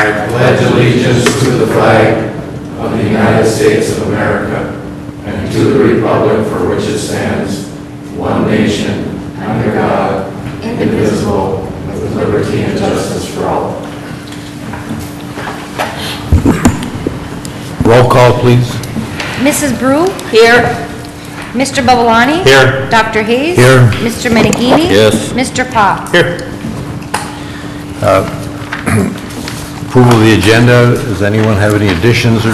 I pledge allegiance to the flag of the United States of America and to the republic for which it stands, one nation, under God, indivisible, with liberty and justice for all. Roll call, please. Mrs. Brew? Here. Mr. Babalani? Here. Dr. Hayes? Here. Mr. Menegini? Yes. Mr. Pop? Here. Approval of the agenda. Does anyone have any additions or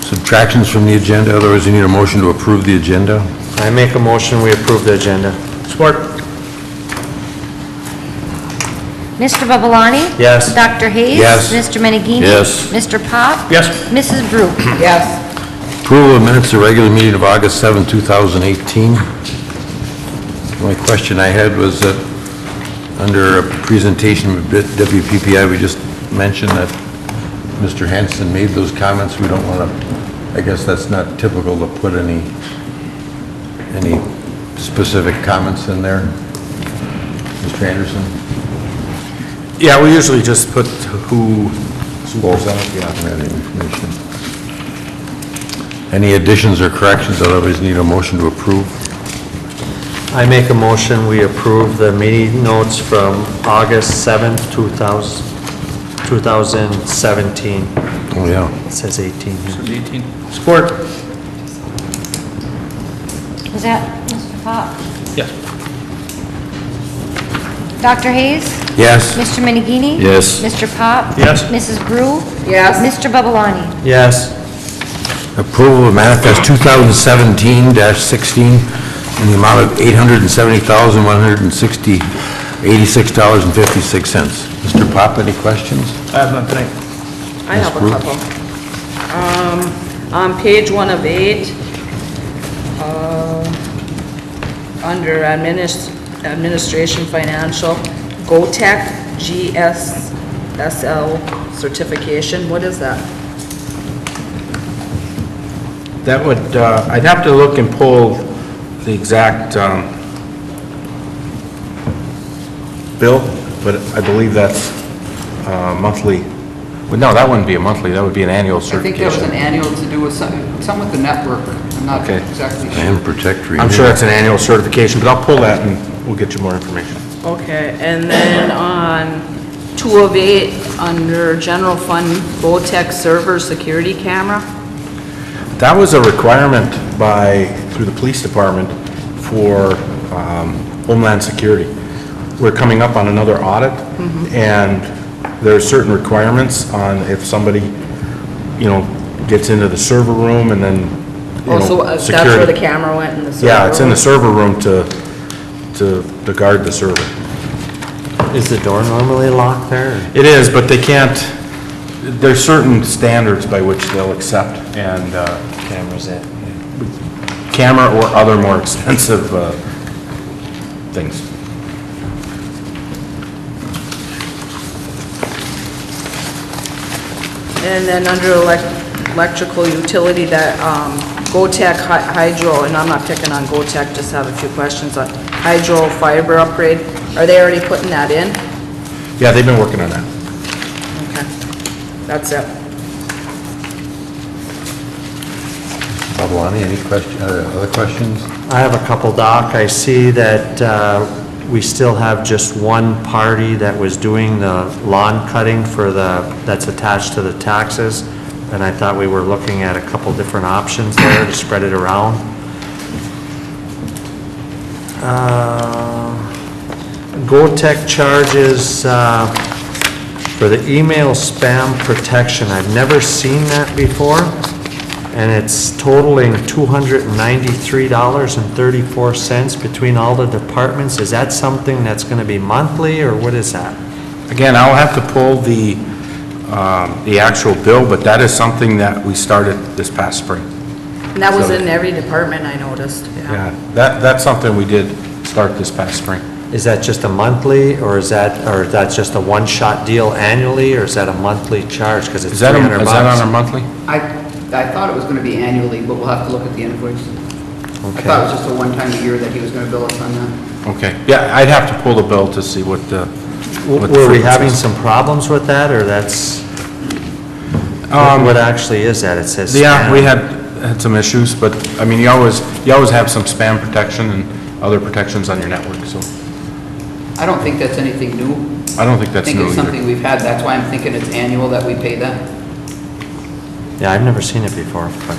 subtractions from the agenda? Otherwise, you need a motion to approve the agenda. I make a motion, we approve the agenda. Support. Mr. Babalani? Yes. Dr. Hayes? Yes. Mr. Menegini? Yes. Mr. Pop? Yes. Mrs. Brew? Yes. Approval of minutes of regular meeting of August 7, 2018. The only question I had was that under a presentation with WPPI, we just mentioned that Mr. Hanson made those comments. We don't want to, I guess that's not typical to put any specific comments in there. Mr. Anderson? Yeah, we usually just put who presented, yeah, information. Any additions or corrections? Otherwise, need a motion to approve. I make a motion, we approve the meeting notes from August 7th, 2017. Oh, yeah. It says 18 here. 18. Support. Is that Mr. Pop? Yes. Dr. Hayes? Yes. Mr. Menegini? Yes. Mr. Pop? Yes. Mrs. Brew? Yes. Mr. Babalani? Yes. Approval of manifest 2017-16 in the amount of $870,186.56. Mr. Pop, any questions? I have none tonight. I have a Bruce? couple. On page 1 of 8, under administration financial, GoTech GSSL certification, what is that? That would, I'd have to look and pull the exact bill, but I believe that's monthly. Well, no, that wouldn't be a monthly, that would be an annual I think that was certification. an annual to do with some with the network. I'm not Okay. exactly sure. And protect renew. I'm sure it's an annual certification, but I'll pull that and we'll get you more information. Okay, and then on 2 of 8, under general fund, GoTech server security camera, That was a requirement through the police department for Homeland Security. We're coming up on another audit, and there are certain requirements on if somebody, gets into the server room and then, so that's security. where the camera went in the server Yeah, it's in the room? server room to guard the server. Is the door normally locked there? It is, but they can't, there's certain standards by which they'll accept and Camera's in. camera or other more expensive things. And then under electrical utility, that GoTech hydro, and I'm not picking on GoTech, just have a few questions on hydro fiber upgrade. Are they already putting that in? Yeah, they've been working on that. Okay, that's it. Babalani, any other questions? I have a couple, Doc. I see that we still have just one party that was doing the lawn cutting that's attached to the taxes, and I thought we were looking at a couple different options there to spread it around. GoTech charges for the email spam protection. I've never seen that before. And it's totaling $293.34 between all the departments. Is that something that's going to be monthly, or what is that? Again, I'll have to pull the actual bill, but that is something that we started this past spring. And that was in every department, I noticed. Yeah, that's something we did start this past spring. Is that just a monthly, or that's just a one-shot deal annually, or is that a monthly charge? Because it's Is that $300. on our monthly? I thought it was going to be annually, but we'll have to look at the invoice. I Okay. thought it was just a one-time a year that he was going to bill us on that. Okay, yeah, I'd have to pull the bill to see what the Were we frequency having is. some problems with that, or that's, What actually is that? It says Yeah, spam. we had some issues, but, I mean, you always have some spam protection and other protections on your network, so I don't think that's anything new. I don't think I that's think new it's either. something we've had, that's why I'm thinking it's annual that we pay that. Yeah, I've never seen it before, but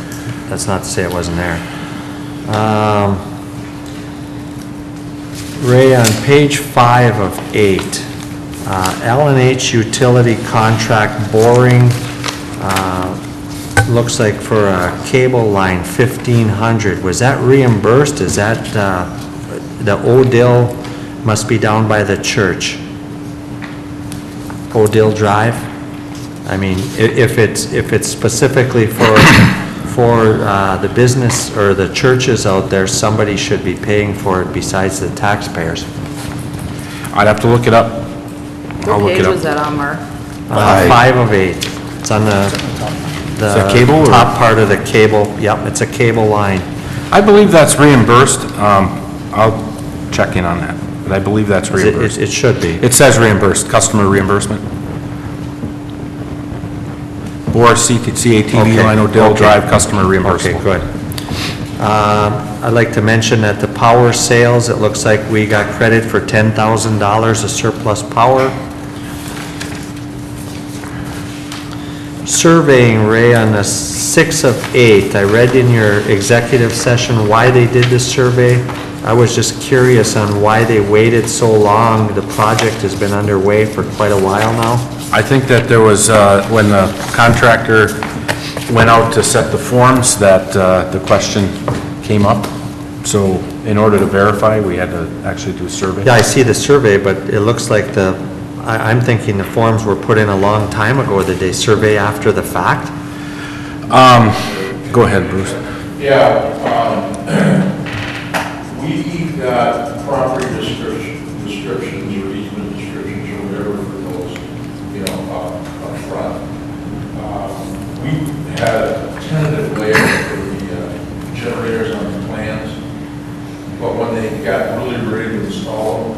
that's not to say it wasn't there. Ray, on page 5 of 8, L&H utility contract boring, looks like for a cable line, 1,500. Was that reimbursed? Is that, the Odell must be down by the church? Odell Drive? I mean, if it's specifically for the business or the churches out there, somebody should be paying for it besides the taxpayers. I'd have to look it up. I'll What look page it up. was that on, Mark? 5 of 8. It's on the that cable or- top part of the cable. Yep, it's a cable line. I believe that's reimbursed. I'll check in on that, but I believe that's reimbursed. It should be. It says reimbursed, customer reimbursement. Or CATV Okay, line Odell okay. Drive, customer reimbursement. Okay, good. I'd like to mention that the power sales, it looks like we got credit for $10,000 of surplus power. Surveying, Ray, on the 6th of 8th, I read in your executive session why they did this survey. I was just curious on why they waited so long. The project has been underway for quite a while now. I think that there was, when the contractor went out to set the forms, that the question came up. So in order to verify, we had to actually do a survey. Yeah, I see the survey, but it looks like I'm thinking the forms were put in a long time ago. Did they survey after the fact? Go ahead, Bruce. Yeah, we got property descriptions or easement descriptions or whatever for those, up front. We had a tentative layout for the generators on the plans, but when they got really ready to install them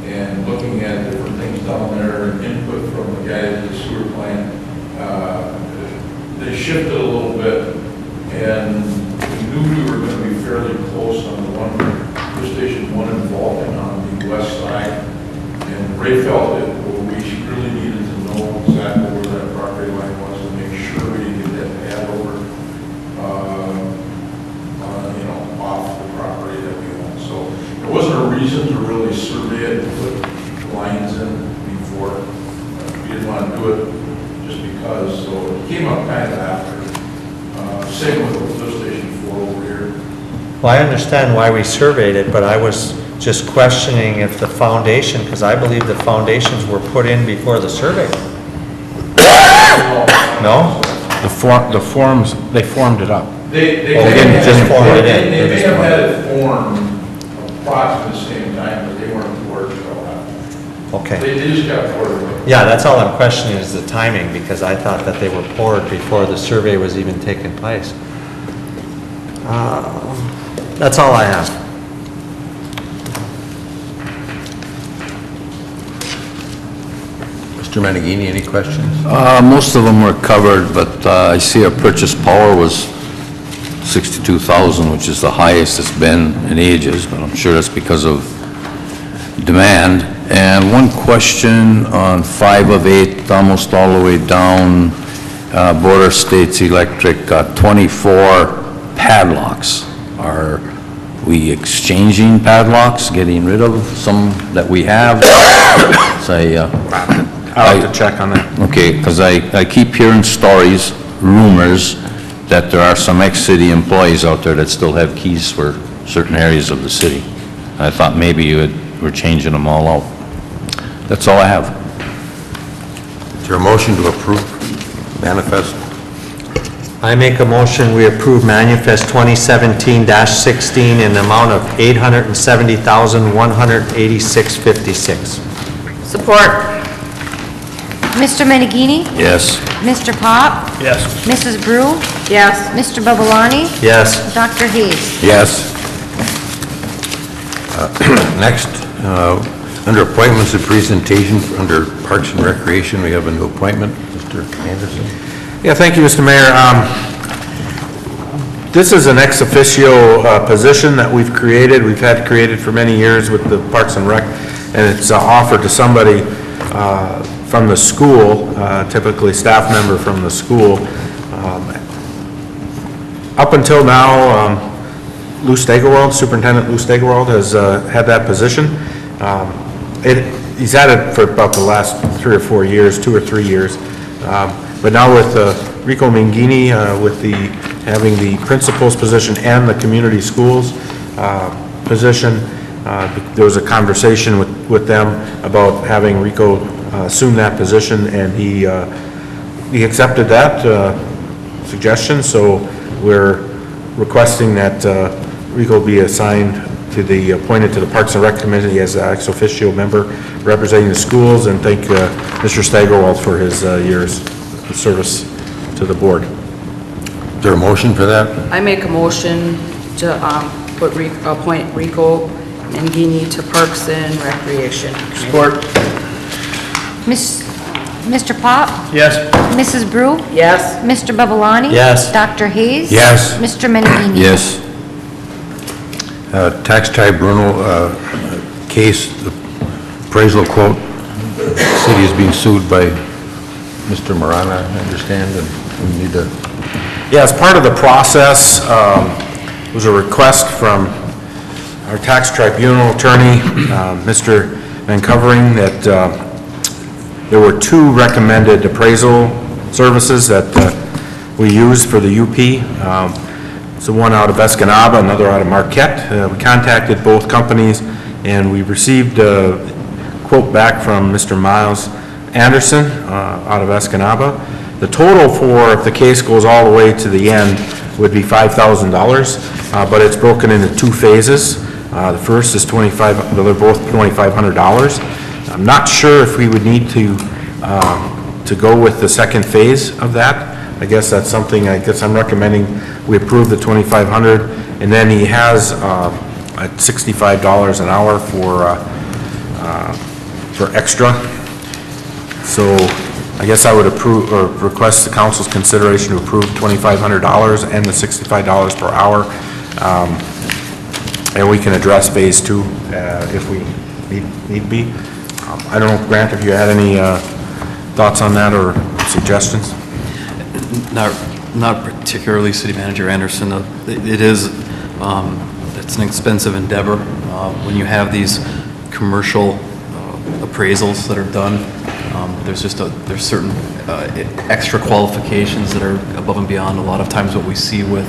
and looking at different things down there and input from the guys at the sewer plant, they shifted a little bit. And we knew we were going to be fairly close on the one, Lift Station 1 involvement on the west side. And Ray felt that we really needed to know exactly where that property line was and make sure we didn't get that pad over, off the property that we own. So there wasn't a reason to really survey it and put lines in before. We didn't want to do it just because. So it came up kind of after. Same with the lift station 4 over here. Well, I understand why we surveyed it, but I was just questioning if the foundation, because I believe the foundations were put in before the survey. No? The forms, they formed it up. They didn't just form it in. They may have had it formed approximately the same time, but they weren't poured till after. Okay. They just got poured. Yeah, that's all I'm questioning is the timing, because I thought that they were poured before the survey was even taking place. That's all I have. Mr. Menegini, any questions? Most of them were covered, but I see our purchase power was 62,000, which is the highest it's been in ages, but I'm sure that's because of demand. And one question on 5 of 8, almost all the way down, Border States Electric, 24 padlocks. Are we exchanging padlocks, getting rid of some that we have? Say, I'll have to check on that. okay, because I keep hearing stories, rumors, that there are some ex-city employees out there that still have keys for certain areas of the city. I thought maybe you were changing them all out. That's all I have. Is there a motion to approve manifest? I make a motion, we approve manifest 2017-16 in the amount of $870,186.56. Support. Mr. Menegini? Yes. Mr. Pop? Yes. Mrs. Brew? Yes. Mr. Babalani? Yes. Dr. Hayes? Yes. Next, under appointments and presentation, under Parks and Recreation, we have a new appointment, Mr. Anderson. Yeah, thank you, Mr. Mayor. This is an ex officio position that we've created. We've had created for many years with the Parks and Rec, and it's offered to somebody from the school, typically staff member from the school. Up until now, Lou Steigerwald, Superintendent Lou Steigerwald, has had that position. He's had it for about the last 3 or 4 years, 2 or 3 years. But now with Rico Mangini, with having the principal's position and the community schools position, there was a conversation with them about having Rico assume that position, and he accepted that suggestion. So we're requesting that Rico be assigned appointed to the Parks and Rec Committee as an ex officio member representing the schools, and thank Mr. Steigerwald for his years of service to the board. Is there a motion for that? I make a motion to appoint Rico Mangini to Parks and Recreation. Support. Mr. Pop? Yes. Mrs. Brew? Yes. Mr. Babalani? Yes. Dr. Hayes? Yes. Mr. Menigini? Yes. Tax tribunal case, the appraisal quote, the city is being sued by Mr. Marana, I understand, and we need to... Yeah, as part of the process, was a request from our tax tribunal attorney, Mr. Van Covering, that there were 2 recommended appraisal services that we use for the UP. So one out of Escanaba, another out of Marquette. We contacted both companies, and we received a quote back from Mr. Miles Anderson out of Escanaba. The total for, if the case goes all the way to the end, would be $5,000, but it's broken into 2 phases. The first is they're both $2,500. I'm not sure if we would need to go with the second phase of that. I guess that's something, I'm recommending we approve the $2,500, and then he has at $65 an hour for extra. So I guess I would approve, or request the council's consideration to approve $2,500 and the $65 per hour. And we can address phase 2 if we need be. I don't know, Grant, if you had any thoughts on that or suggestions? Not particularly, City Manager Anderson. It's an expensive endeavor. When you have these commercial appraisals that are done, there's certain extra qualifications that are above and beyond a lot of times what we see with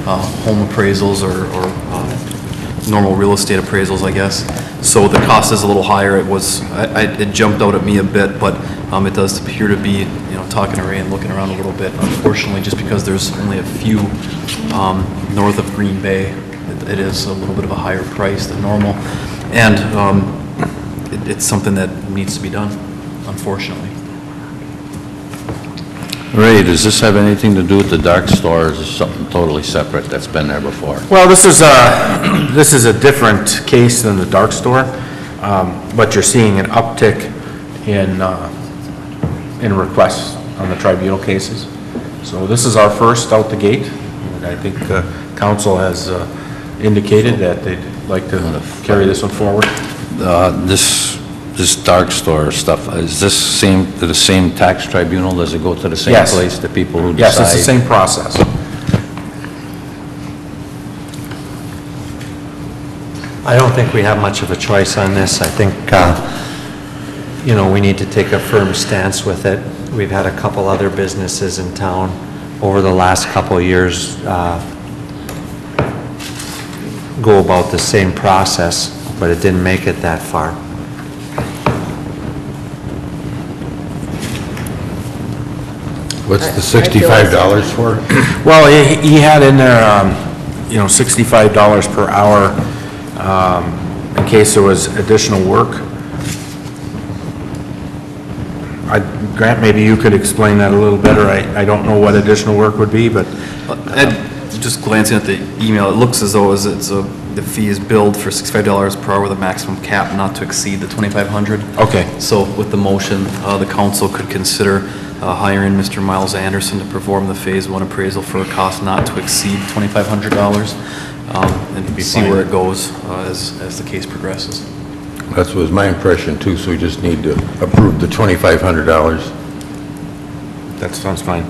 home appraisals or normal real estate appraisals, I guess. So the cost is a little higher. It jumped out at me a bit, but it does appear to be, talking to Ray and looking around a little bit. Unfortunately, just because there's only a few north of Green Bay, it is a little bit of a higher price than normal, and it's something that needs to be done, unfortunately. Ray, does this have anything to do with the dark store, or is this something totally separate that's been there before? Well, this is a different case than the dark store, but you're seeing an uptick in requests on the tribunal cases. So this is our first out the gate, and I think council has indicated that they'd like to carry this one forward. This dark store stuff, is this to the same tax tribunal? Does it go to the same Yes. place, the people who decide? Yes, it's the same process. I don't think we have much of a choice on this. I think, we need to take a firm stance with it. We've had a couple other businesses in town over the last couple of years go about the same process, but it didn't make it that far. What's the $65 for? Well, he had in there, $65 per hour in case there was additional work. Grant, maybe you could explain that a little better. I don't know what additional work would be, but... Just glancing at the email, it looks as though the fee is billed for $65 per hour with a maximum cap not to exceed the $2,500. Okay. So with the motion, the council could consider hiring Mr. Miles Anderson to perform the Phase 1 appraisal for a cost not to exceed $2,500, and see where it goes as the case progresses. That was my impression too, so we just need to approve the $2,500. That sounds fine.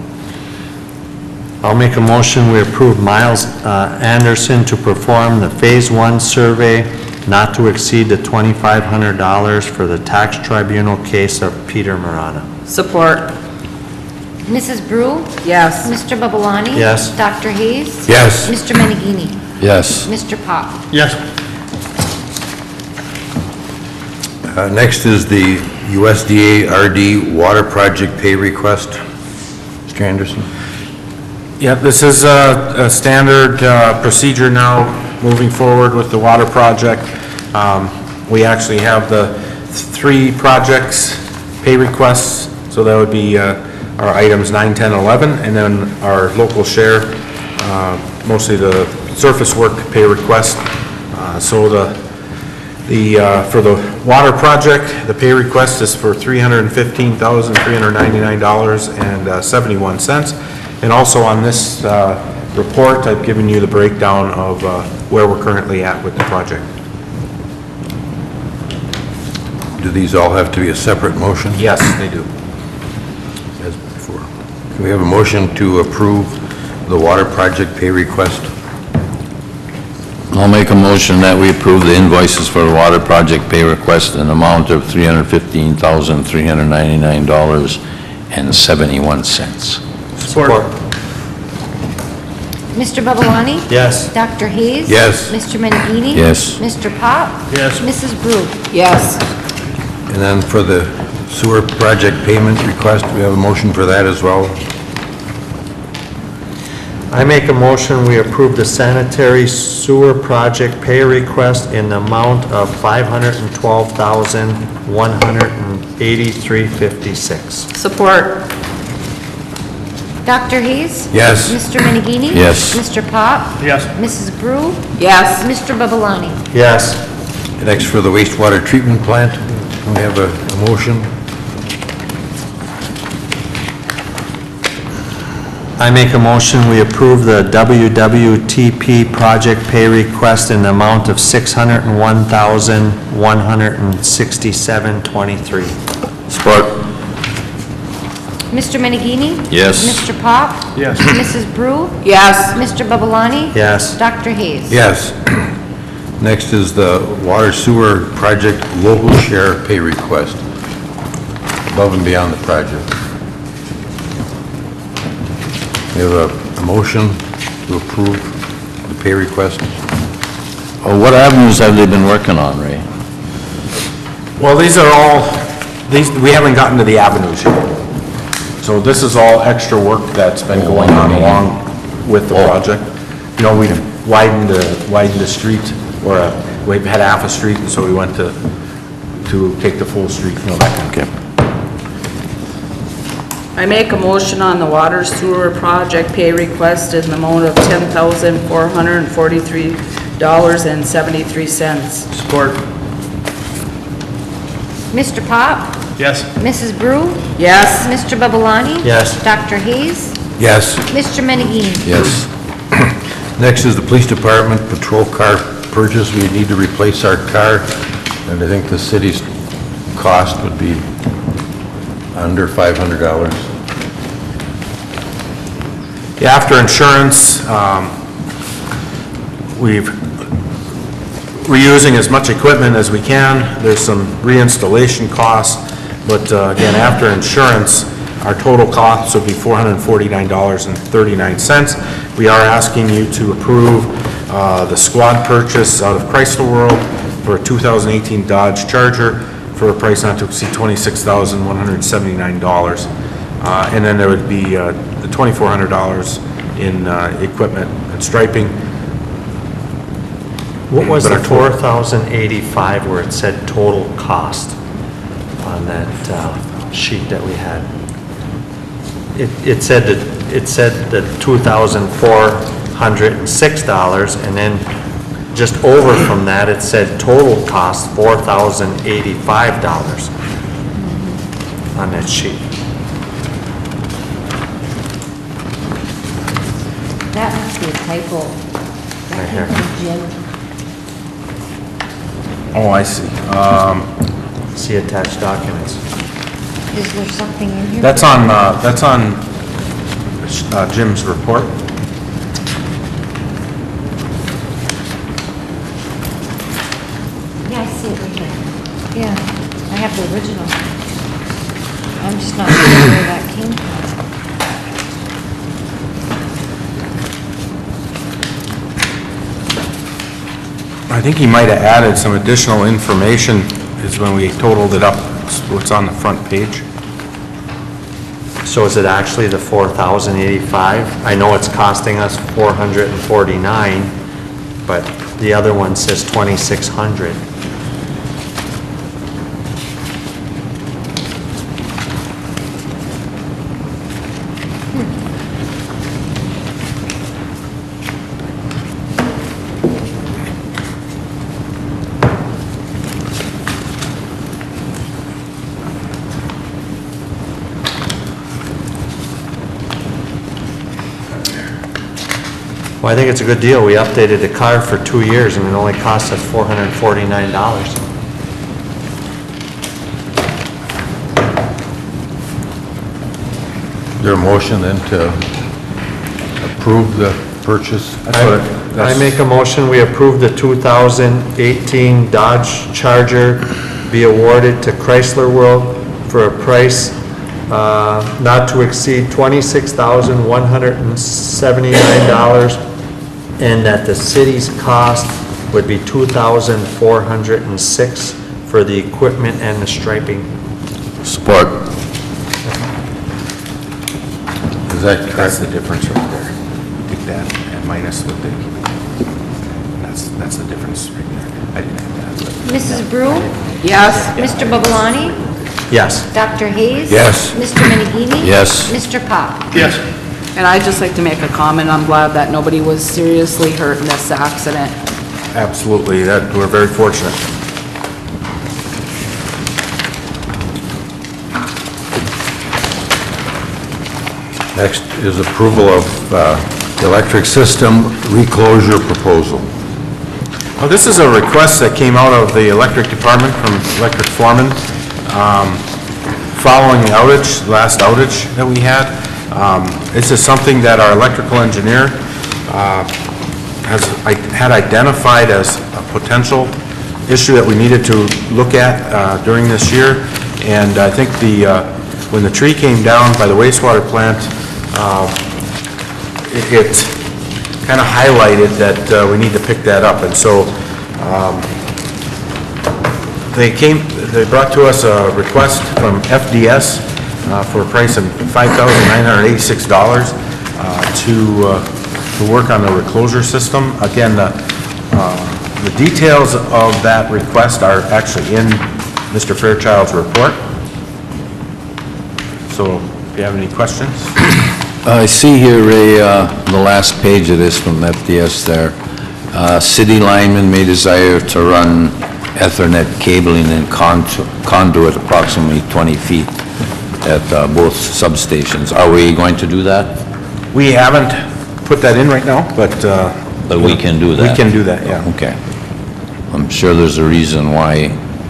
I'll make a motion, we approve Miles Anderson to perform the Phase 1 survey not to exceed the $2,500 for the tax tribunal case of Peter Marana. Support. Mrs. Brew? Yes. Mr. Babalani? Yes. Dr. Hayes? Yes. Mr. Menegini? Yes. Mr. Pop? Yes. Next is the USDA RD water project pay request. Mr. Anderson? Yeah, this is a standard procedure now, moving forward with the water project. We actually have the 3 projects pay requests, so that would be our items 9, 10, 11, and then our local share, mostly the surface work pay request. So for the water project, the pay request is for $315,399.71. And also on this report, I've given you the breakdown of where we're currently at with the project. Do these all have to be a separate motion? Yes, they do. As before. Can we have a motion to approve the water project pay request? I'll make a motion that we approve the invoices for the water project pay request in an amount of $315,399.71. Support. Mr. Babalani? Yes. Dr. Hayes? Yes. Mr. Menegini? Yes. Mr. Pop? Yes. Mrs. Brew? Yes. And then for the sewer project payment request, we have a motion for that as well. I make a motion, we approve the sanitary sewer project pay request in the amount of $512,183.56. Support. Dr. Hayes? Yes. Mr. Menegini? Yes. Mr. Pop? Yes. Mrs. Brew? Yes. Mr. Babalani? Yes. Next for the wastewater treatment plant, we have a motion. I make a motion, we approve the WWTP project pay request in the amount of $601,167.23. Support. Mr. Menegini? Yes. Mr. Pop? Yes. Mrs. Brew? Yes. Mr. Babalani? Yes. Dr. Hayes? Yes. Next is the water sewer project local share pay request, above and beyond the project. We have a motion to approve the pay request. Well, what avenues have they been working on, Ray? Well, these are all, we haven't gotten to the avenues yet. So this is all extra work that's been going on along with the project. You know, we've widened the street, or we've had half a street, and so we went to take the full street, you know, that kind of thing. I make a motion on the water sewer project pay request in the amount of $10,443.73. Support. Mr. Pop? Yes. Mrs. Brew? Yes. Mr. Babalani? Yes. Dr. Hayes? Yes. Mr. Menegini? Yes. Next is the police department patrol car purchase. We need to replace our car, and I think the city's cost would be under $500. Yeah, after insurance, we're using as much equipment as we can. There's some reinstallation costs, but again, after insurance, our total costs would be $449.39. We are asking you to approve the squad purchase out of Chrysler World for a 2018 Dodge Charger for a price not to exceed $26,179. And then there would be the $2,400 in equipment and striping. What was But the our total- 4,085 where it said total cost on that sheet that we had? It said that $2,406, and then just over from that, it said total cost $4,085 on that sheet. That must be a typo. That came from Jim. Oh, I see. See attached documents. Is there something in here? That's on Jim's report. Yeah, I see it right here. Yeah, I have the original. I'm just not sure where that came from. I think he might have added some additional information, is when we totaled it up, what's on the front page. So is it actually the 4,085? I know it's costing us 449, but the other one says 2,600. Well, I think it's a good deal. We updated the car for 2 years and it only cost us $449. Is there a motion then to approve the purchase? I make a motion, we approve the 2018 Dodge Charger be awarded to Chrysler World for a price not to exceed $26,179, and that the city's cost would be $2,406 for the equipment and the striping. Support. Is that That's correct? the difference right there. Take that and minus what they, that's the difference right there. I didn't have that, but. Mrs. Brew? Yes? Mr. Babalani? Yes. Dr. Hayes? Yes. Mr. Menegini? Yes. Mr. Pop? Yes. And I'd just like to make a comment, I'm glad that nobody was seriously hurt in this accident. Absolutely, that, we're very fortunate. Next is approval of the electric system reclosure proposal. Well, this is a request that came out of the electric department from electric foreman, following the outage, last outage that we had. This is something that our electrical engineer had identified as a potential issue that we needed to look at during this year. And I think when the tree came down by the wastewater plant, it kind of highlighted that we need to pick that up. And so they brought to us a request from FDS for a price of $5,986 to work on the reclosure system. Again, the details of that request are actually in Mr. Fairchild's report. So if you have any questions? I see here the last page of this from FDS there. City linemen may desire to run Ethernet cabling and conduit approximately 20 feet at both substations. Are we going to do that? We haven't put that in right now, but... But we can do that? We can do that, yeah. Okay. I'm sure there's a reason why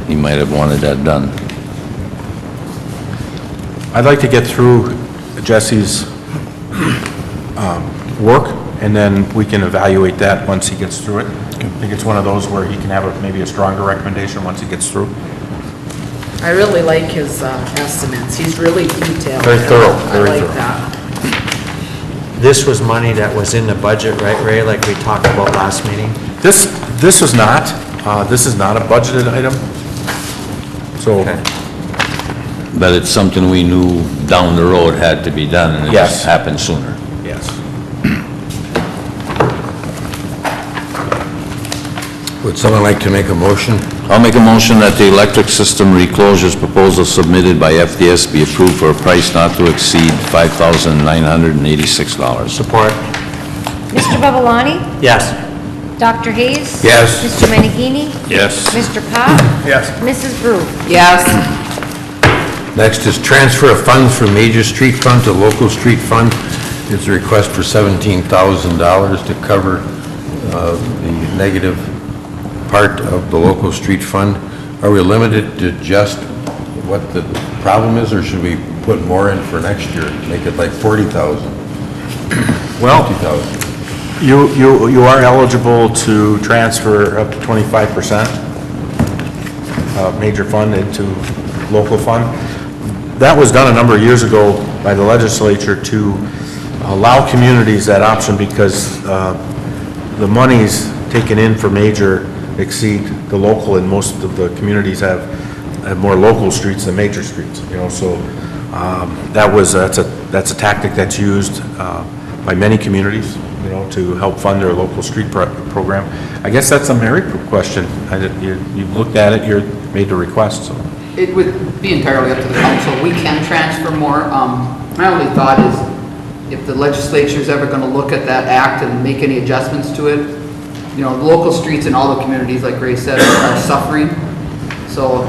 he might have wanted that done. I'd like to get through Jesse's work, and then we can evaluate that once he gets through it. I think it's one of those where he can have maybe a stronger recommendation once he gets through. I really like his estimates, he's really detailed. Very thorough, very I like thorough. that. This was money that was in the budget, right, Ray, like we talked about last meeting? This is not a budgeted item, so, Okay. But it's something we knew down the road had to be done, and it Yes. just happened sooner. yes. Would someone like to make a motion? I'll make a motion that the electric system reclosures proposal submitted by FDS be approved for a price not to exceed $5,986. Support? Mr. Babalani? Yes. Dr. Hayes? Yes. Mr. Menegini? Yes. Mr. Pop? Yes. Mrs. Brew? Yes, Next is transfer of funds from major street fund to local street fund. It's a request for $17,000 to cover the negative part of the local street fund. Are we limited to just what the problem is, or should we put more in for next year? Make it like 40,000? Well, 50,000? you are eligible to transfer up to 25% of major fund into local fund. That was done a number of years ago by the legislature to allow communities that option because the monies taken in for major exceed the local, and most of the communities have more local streets than major streets, you know, so that's a tactic that's used by many communities, you know, to help fund their local street program. I guess that's a Mary question. You've looked at it, you're made the request, so. It would be entirely up to the council. We can transfer more. My only thought is if the legislature is ever going to look at that act and make any adjustments to it, you know, the local streets in all the communities, like Ray said, are suffering. So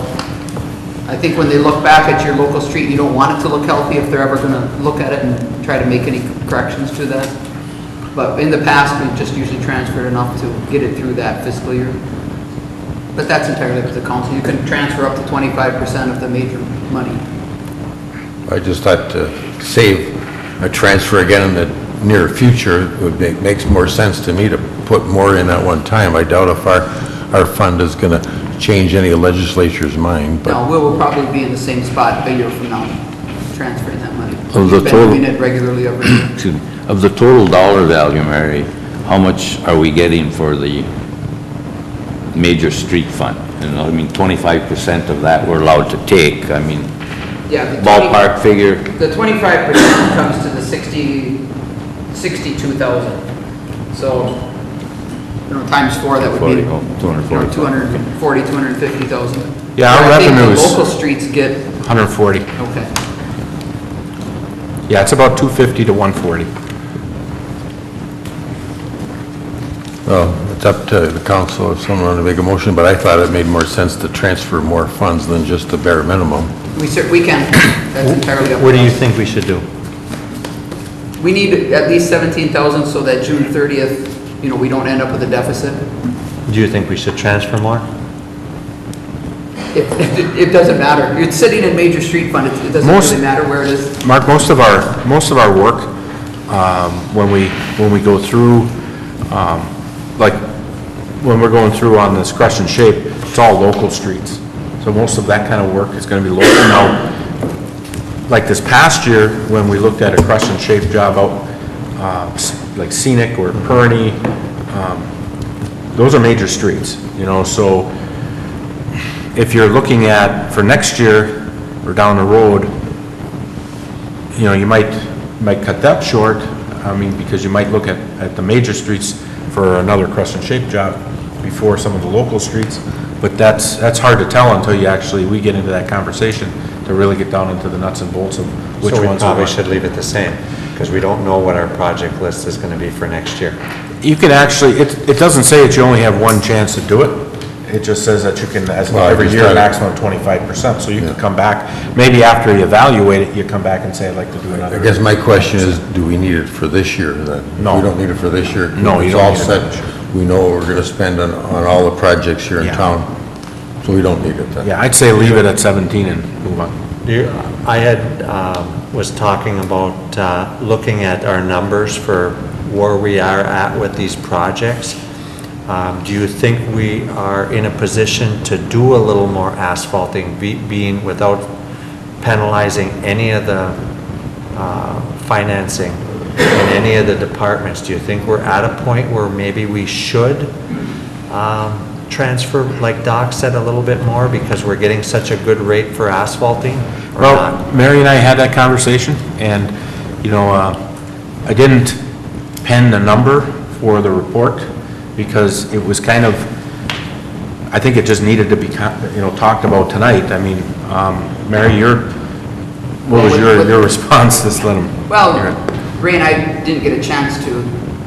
I think when they look back at your local street, you don't want it to look healthy if they're ever going to look at it and try to make any corrections to that. But in the past, we've just usually transferred enough to get it through that fiscal year. But that's entirely up to the council. You can transfer up to 25% of the major money. I just thought to save a transfer again in the near future, it would makes more sense to me to put more in at one time. I doubt if our fund is going to change any legislature's mind, but... No, we'll probably be in the same spot a year from now, transferring that money. Of the We've been total- doing it regularly every year. Excuse me. Of the total dollar value, Mary, how much are we getting for the major street fund? You know, I mean, 25% of that we're allowed to take. I mean, Yeah, the ballpark figure. The 25% comes to the 62,000. So, you know, times 4, that would be, 240. 240, 250,000. Yeah, our I think revenue is- the local streets get, 140. okay. Yeah, it's about 250 to 140. Well, it's up to the council if someone wanted to make a motion, but I thought it made more sense to transfer more funds than just the bare minimum. We can, that's entirely up to us. What do you think we should do? We need at least 17,000 so that June 30th, you know, we don't end up with a deficit. Do you think we should transfer more? It doesn't matter. It's sitting in major street fund. It doesn't really matter where it is. Mark, most of our work, when we go through, like, when we're going through on this crush and shape, it's all local streets. So most of that kind of work is gonna be local. Now, like this past year, when we looked at a crush and shape job out, like Scenic or Kearney, those are major streets, you know, so if you're looking at, for next year, or down the road, you know, you might cut that short, I mean, because you might look at the major streets for another crush and shape job before some of the local streets, but that's hard to tell until we get into that conversation to really get down into the nuts and bolts of which So we ones probably want. should leave it the same, because we don't know what our project list is gonna be for next year. You can actually, it doesn't say that you only have one chance to do it. It just says that you can, every year, maximum 25%, so you can come back, maybe after you evaluate it, you come back and say, I'd like to do another. I guess my question is, do we need it for this year then? No. We don't need it for this year? No, you It's don't all need it for this year. set. We know what we're gonna spend on all the projects here in Yeah. town, so we don't need it then. Yeah, I'd say leave it at 17 and move on. I had, was talking about, looking at our numbers for where we are at with these projects. Do you think we are in a position to do a little more asphalting, being without penalizing any of the financing in any of the departments? Do you think we're at a point where maybe we should transfer, like Doc said, a little bit more because we're getting such a good rate for asphalting? Or Well, not? Mary and I had that conversation, and, you know, I didn't pen the number for the report, because it was kind of, I think it just needed to be, you know, talked about tonight. I mean, Mary, what was your response to this, let him? Well, Ray and I didn't get a chance to,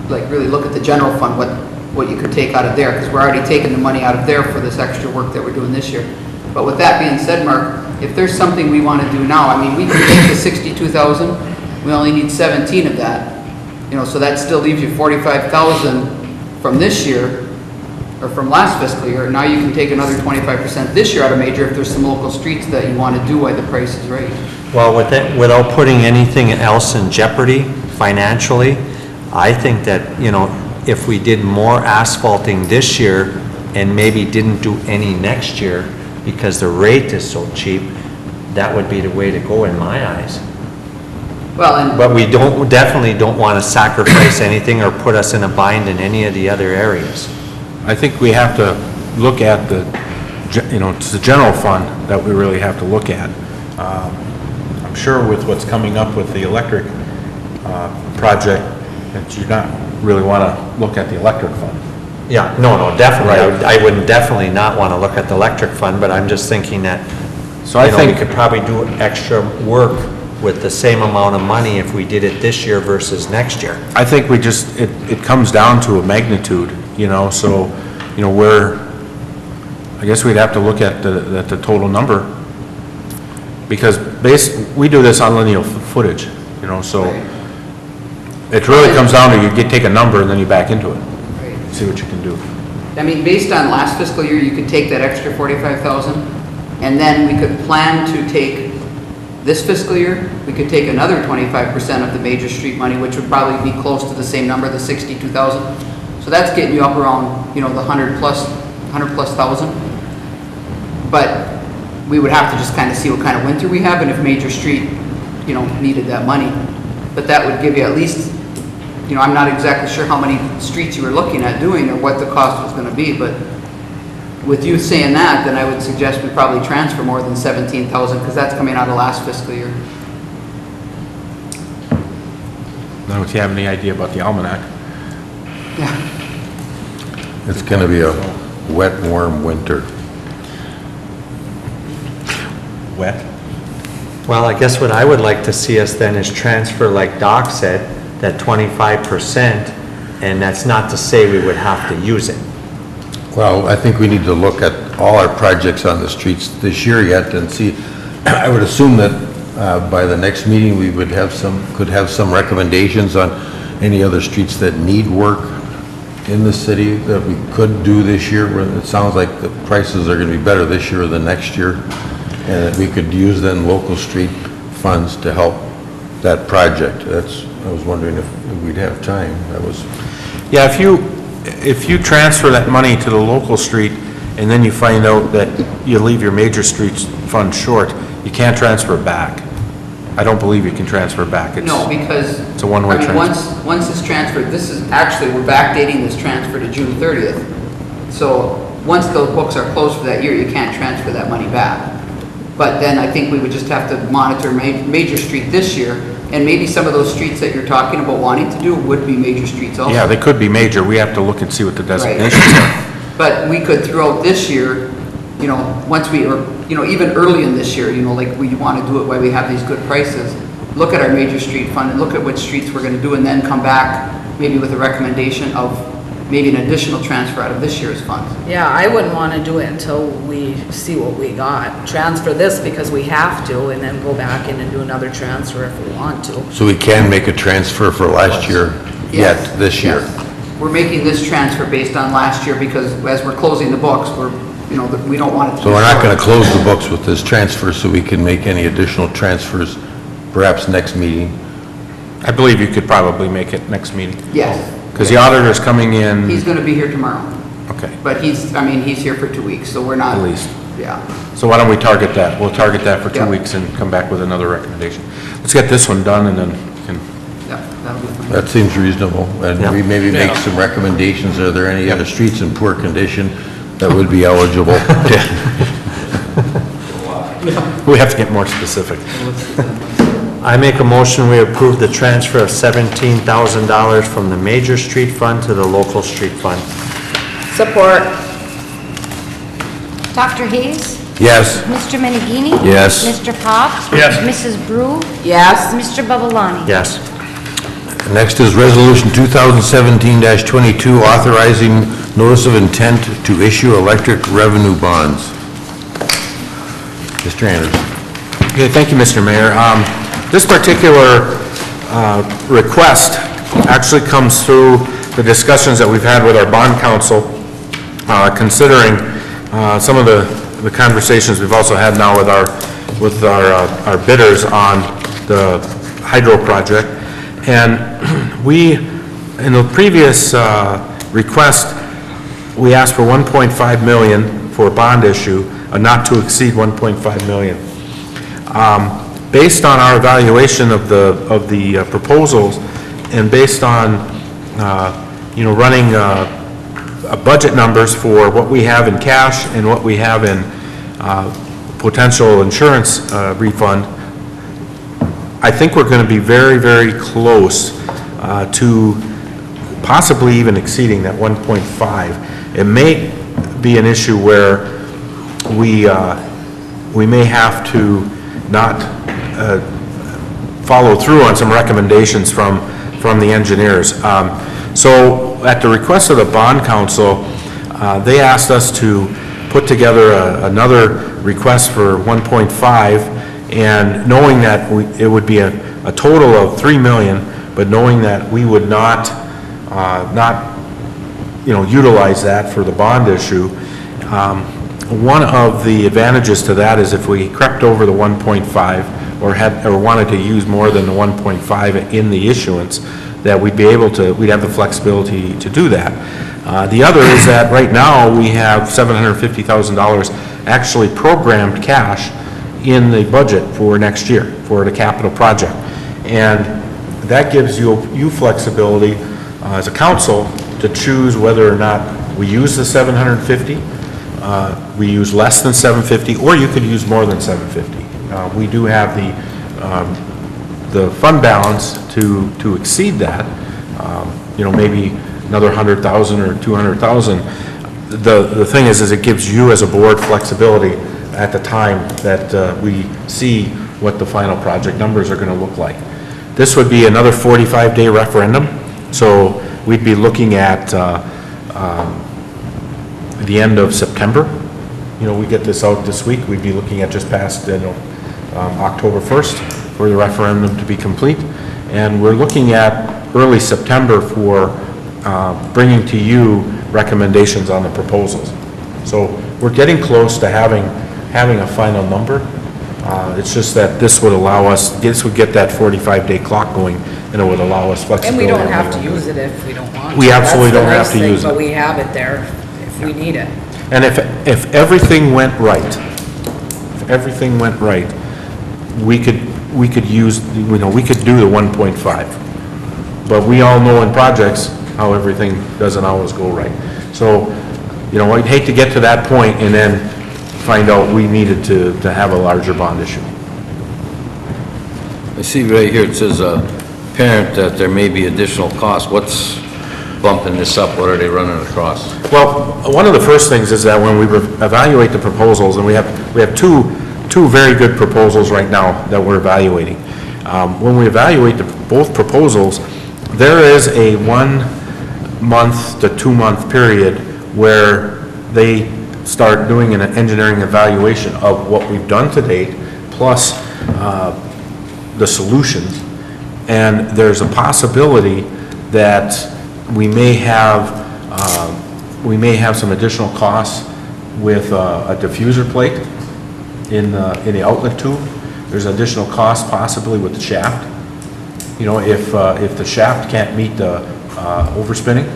like, really look at the general fund, what you could take out of there, because we're already taking the money out of there for this extra work that we're doing this year. But with that being said, Mark, if there's something we want to do now, I mean, we can take the 62,000, we only need 17 of that. So that still leaves you 45,000 from this year, or from last fiscal year. Now you can take another 25% this year out of major if there's some local streets that you want to do while the price is right. Well, without putting anything else in jeopardy financially, I think that, if we did more asphalting this year and maybe didn't do any next year because the rate is so cheap, that would be the way to go in my eyes. Well, and But we definitely don't want to sacrifice anything or put us in a bind in any of the other areas. I think we have to look at it's the general fund that we really have to look at. I'm sure with what's coming up with the electric project, that you not really want to look at the electric fund. Yeah, no, definitely. Right. I would definitely not want to look at the electric fund, but I'm just thinking that, So I we think, could probably do extra work with the same amount of money if we did it this year versus next year. I think we just, it comes down to a magnitude, so, I guess we'd have to look at the total number. Because we do this on linear footage, so it really comes down to you take a number and then you back into it, see what you can do. I mean, based on last fiscal year, you could take that extra 45,000, and then we could plan to take, this fiscal year, we could take another 25% of the major street money, which would probably be close to the same number, the 62,000. So that's getting you up around, the 100 plus thousand. But we would have to just kind of see what kind of winter we have and if major street, needed that money. But that would give you at least, I'm not exactly sure how many streets you were looking at doing or what the cost was going to be, but with you saying that, then I would suggest we probably transfer more than 17,000 because that's coming out of last fiscal year. Now, if you have any idea about the almanac. Yeah. It's going to be a wet, warm winter. Wet? Well, I guess what I would like to see us then is transfer, like Doc said, that 25%, and that's not to say we would have to use it. Well, I think we need to look at all our projects on the streets this year yet and see, I would assume that by the next meeting, we could have some recommendations on any other streets that need work in the city that we could do this year. It sounds like the prices are going to be better this year than next year, and that we could use then local street funds to help that project. I was wondering if we'd have time. Yeah, if you transfer that money to the local street and then you find out that you leave your major streets fund short, you can't transfer it back. I don't believe you can transfer it back. No, because it's a one-way transfer. Once it's transferred, we're backdating this transfer to June 30th. So once those books are closed for that year, you can't transfer that money back. But then I think we would just have to monitor major street this year, and maybe some of those streets that you're talking about wanting to do would be major streets also. Yeah, they could be major. We have to look and see what the designations are. But we could throughout this year, once even early in this year, like we want to do it while we have these good prices, look at our major street fund and look at which streets we're going to do, and then come back maybe with a recommendation of maybe an additional transfer out of this year's funds. Yeah, I wouldn't want to do it until we see what we got. Transfer this because we have to, and then go back in and do another transfer if we want to. So we can make a transfer for last year Yes. yet, this year? Yes. We're making this transfer based on last year because as we're closing the books, we don't want it to. So we're not going to close the books with this transfer, so we can make any additional transfers perhaps next meeting? I believe you could probably make it next meeting. Yes. Because the auditor's coming in. He's going to be here tomorrow. Okay, But he's here for 2 weeks, so we're not. at least. Yeah. So why don't we target that? We'll target that for 2 Yeah. weeks and come back with another recommendation. Let's get this one done and then we can. Yeah, that'll be fine. That seems reasonable, and we maybe make Yeah. some recommendations. Are there any other streets in poor condition that would be eligible? We have to get more specific. I make a motion, we approve the transfer of $17,000 from the major street fund to the local street fund. Support. Dr. Hayes? Yes. Mr. Menegini? Yes. Mr. Pop? Yes. Mrs. Brew? Yes. Mr. Babalani? Yes. Next is Resolution 2017-22, authorizing notice of intent to issue electric revenue bonds. Mr. Anderson. Okay, thank you, Mr. Mayor. This particular request actually comes through the discussions that we've had with our bond council, considering some of the conversations we've also had now with our bidders on the hydro project. And we, in the previous request, we asked for 1.5 million for a bond issue, not to exceed 1.5 million. Based on our evaluation of the proposals, and based on, running budget numbers for what we have in cash and what we have in potential insurance refund, I think we're going to be very, very close to possibly even exceeding that 1.5. It may be an issue where we may have to not follow through on some recommendations from the engineers. So at the request of the bond council, they asked us to put together another request for 1.5, and knowing that it would be a total of 3 million, but knowing that we would not utilize that for the bond issue. One of the advantages to that is if we crept over the 1.5 or wanted to use more than the 1.5 in the issuance, that we'd have the flexibility to do that. The other is that right now we have $750,000 actually programmed cash in the budget for next year for the capital project. And that gives you flexibility as a council to choose whether or not we use the 750, we use less than 750, or you could use more than 750. We do have the fund balance to exceed that, maybe another 100,000 or 200,000. The thing is it gives you as a board flexibility at the time that we see what the final project numbers are going to look like. This would be another 45-day referendum, so we'd be looking at the end of September. We get this out this week, we'd be looking at just past October 1st for the referendum to be complete, and we're looking at early September for bringing to you recommendations on the proposals. So we're getting close to having a final number. It's just that this would get that 45-day clock going, and it would allow us flexibility. And we don't have to use it if we don't want to. We absolutely don't have to use it. But we have it there if we need it. And if everything went right, we could use, we could do the 1.5. But we all know in projects how everything doesn't always go right. So, I'd hate to get to that point and then find out we needed to have a larger bond issue. I see right here, it says, apparent that there may be additional costs. What's bumping this up? What are they running across? Well, one of the first things is that when we evaluate the proposals, and we have two very good proposals right now that we're evaluating. When we evaluate both proposals, there is a 1 month to 2 month period where they start doing an engineering evaluation of what we've done to date, plus the solutions. And there's a possibility that we may have some additional costs with a diffuser plate in the outlet tube. There's additional costs possibly with the shaft. If the shaft can't meet the overspinning,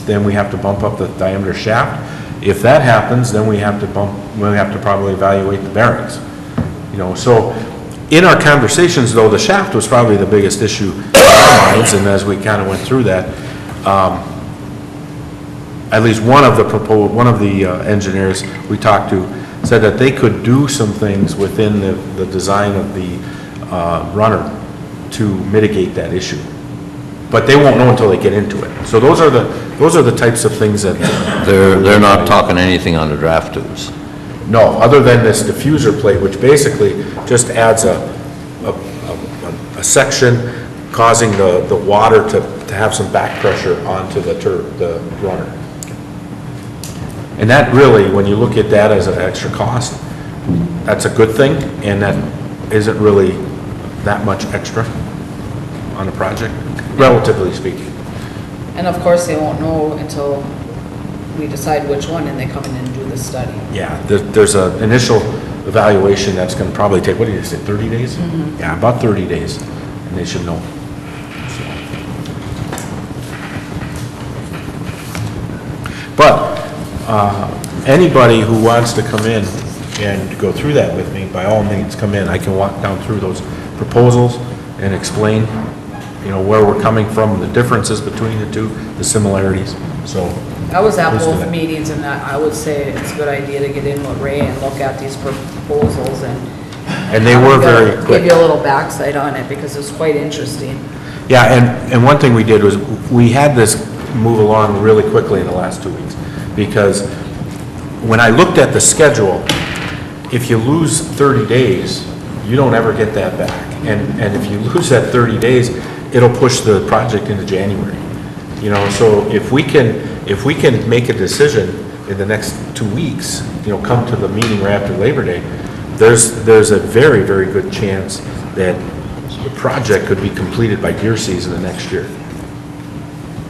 then we have to bump up the diameter shaft. If that happens, then we have to probably evaluate the bearings. So in our conversations, though, the shaft was probably the biggest issue in our minds, and as we kind of went through that, at least one of the engineers we talked to said that they could do some things within the design of the runner to mitigate that issue, but they won't know until they get into it. So those are the types of things that They're not talking anything on the draft tubes. no, other than this diffuser plate, which basically just adds a section causing the water to have some back pressure onto the runner. And that really, when you look at that as an extra cost, that's a good thing, and that isn't really that much extra. on a project, relatively speaking. And of course, they won't know until we decide which one and they come in and do the study. Yeah, there's an initial evaluation that's going to probably take, what did you say, 30 days? Yeah, about 30 days, and they should know. So. But anybody who wants to come in and go through that with me, by all means, come in. I can walk down through those proposals and explain, where we're coming from, the differences between the two, the similarities, so. I was at Please do both that. meetings, and I would say it's a good idea to get in with Ray and look at these proposals and. And they were very Give quick. you a little backside on it, because it's quite interesting. Yeah, and one thing we did was, we had this move along really quickly in the last 2 weeks, because when I looked at the schedule, if you lose 30 days, you don't ever get that back. And if you lose that 30 days, it'll push the project into January. So if we can make a decision in the next 2 weeks, come to the meeting right after Labor Day, there's a very, very good chance that the project could be completed by deer season of next year.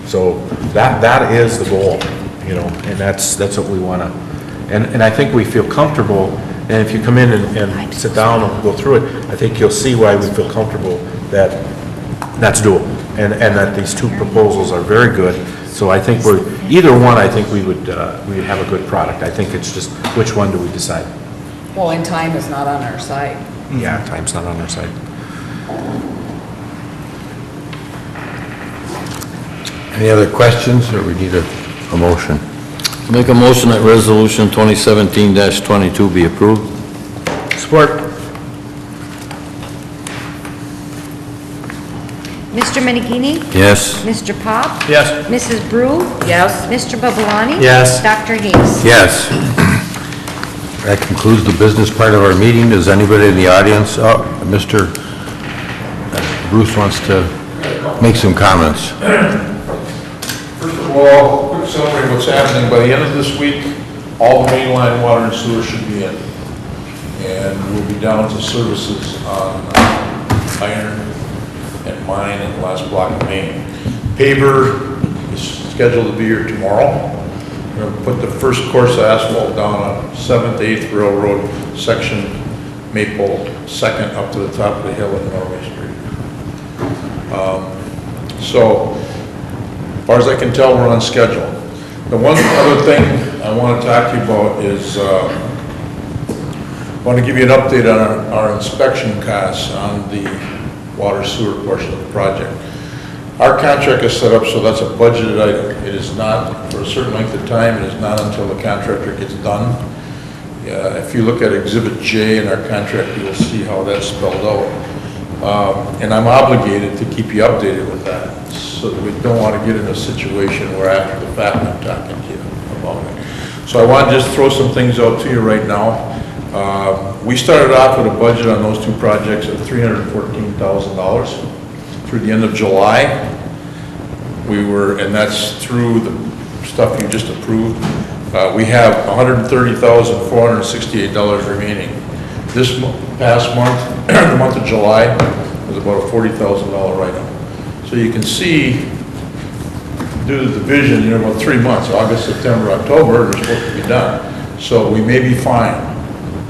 So that is the goal, and that's what we want to, and I think we feel comfortable, and if you come in and sit down and go through it, I think you'll see why we feel comfortable that that's doable, and that these two proposals are very good. So I think either one, I think we would have a good product. I think it's just, which one do we decide? Well, and time is not on our side. Yeah, time's not on our side. Any other questions, or we need a motion? Make a motion that resolution 2017-22 be approved. Support. Mr. Menigini? Yes. Mr. Pop? Yes. Mrs. Brew? Yes? Mr. Babalani? Yes. Dr. Hayes? Yes. That concludes the business part of our meeting. Does anybody in the audience, Mr. Bruce wants to make some comments? First of all, quick summary of what's happening. By the end of this week, all the mainline water and sewer should be in. And we'll be down to services on Iron and Mine and the last block of Main. Paver is scheduled to be here tomorrow. We're going to put the first course of asphalt down on 7th, 8th Railroad, section Maple, 2nd up to the top of the hill in Norway Street. So, as far as I can tell, we're on schedule. The one other thing I want to talk to you about is, I want to give you an update on our inspection costs on the water sewer portion of the project. Our contract is set up so that's a budgeted item. It is not for a certain length of time. It is not until the contractor gets done. If you look at Exhibit J in our contract, you'll see how that's spelled out. And I'm obligated to keep you updated with that, so that we don't want to get in a situation where after the fact I'm talking to you about it. So I want to just throw some things out to you right now. We started off with a budget on those two projects of $314,000. Through the end of July, and that's through the stuff you just approved, we have $130,468 remaining. This past month, the month of July, was about a $40,000 write-up. So you can see, due to the division, about 3 months, August, September, October, they're supposed to be done. So we may be fine,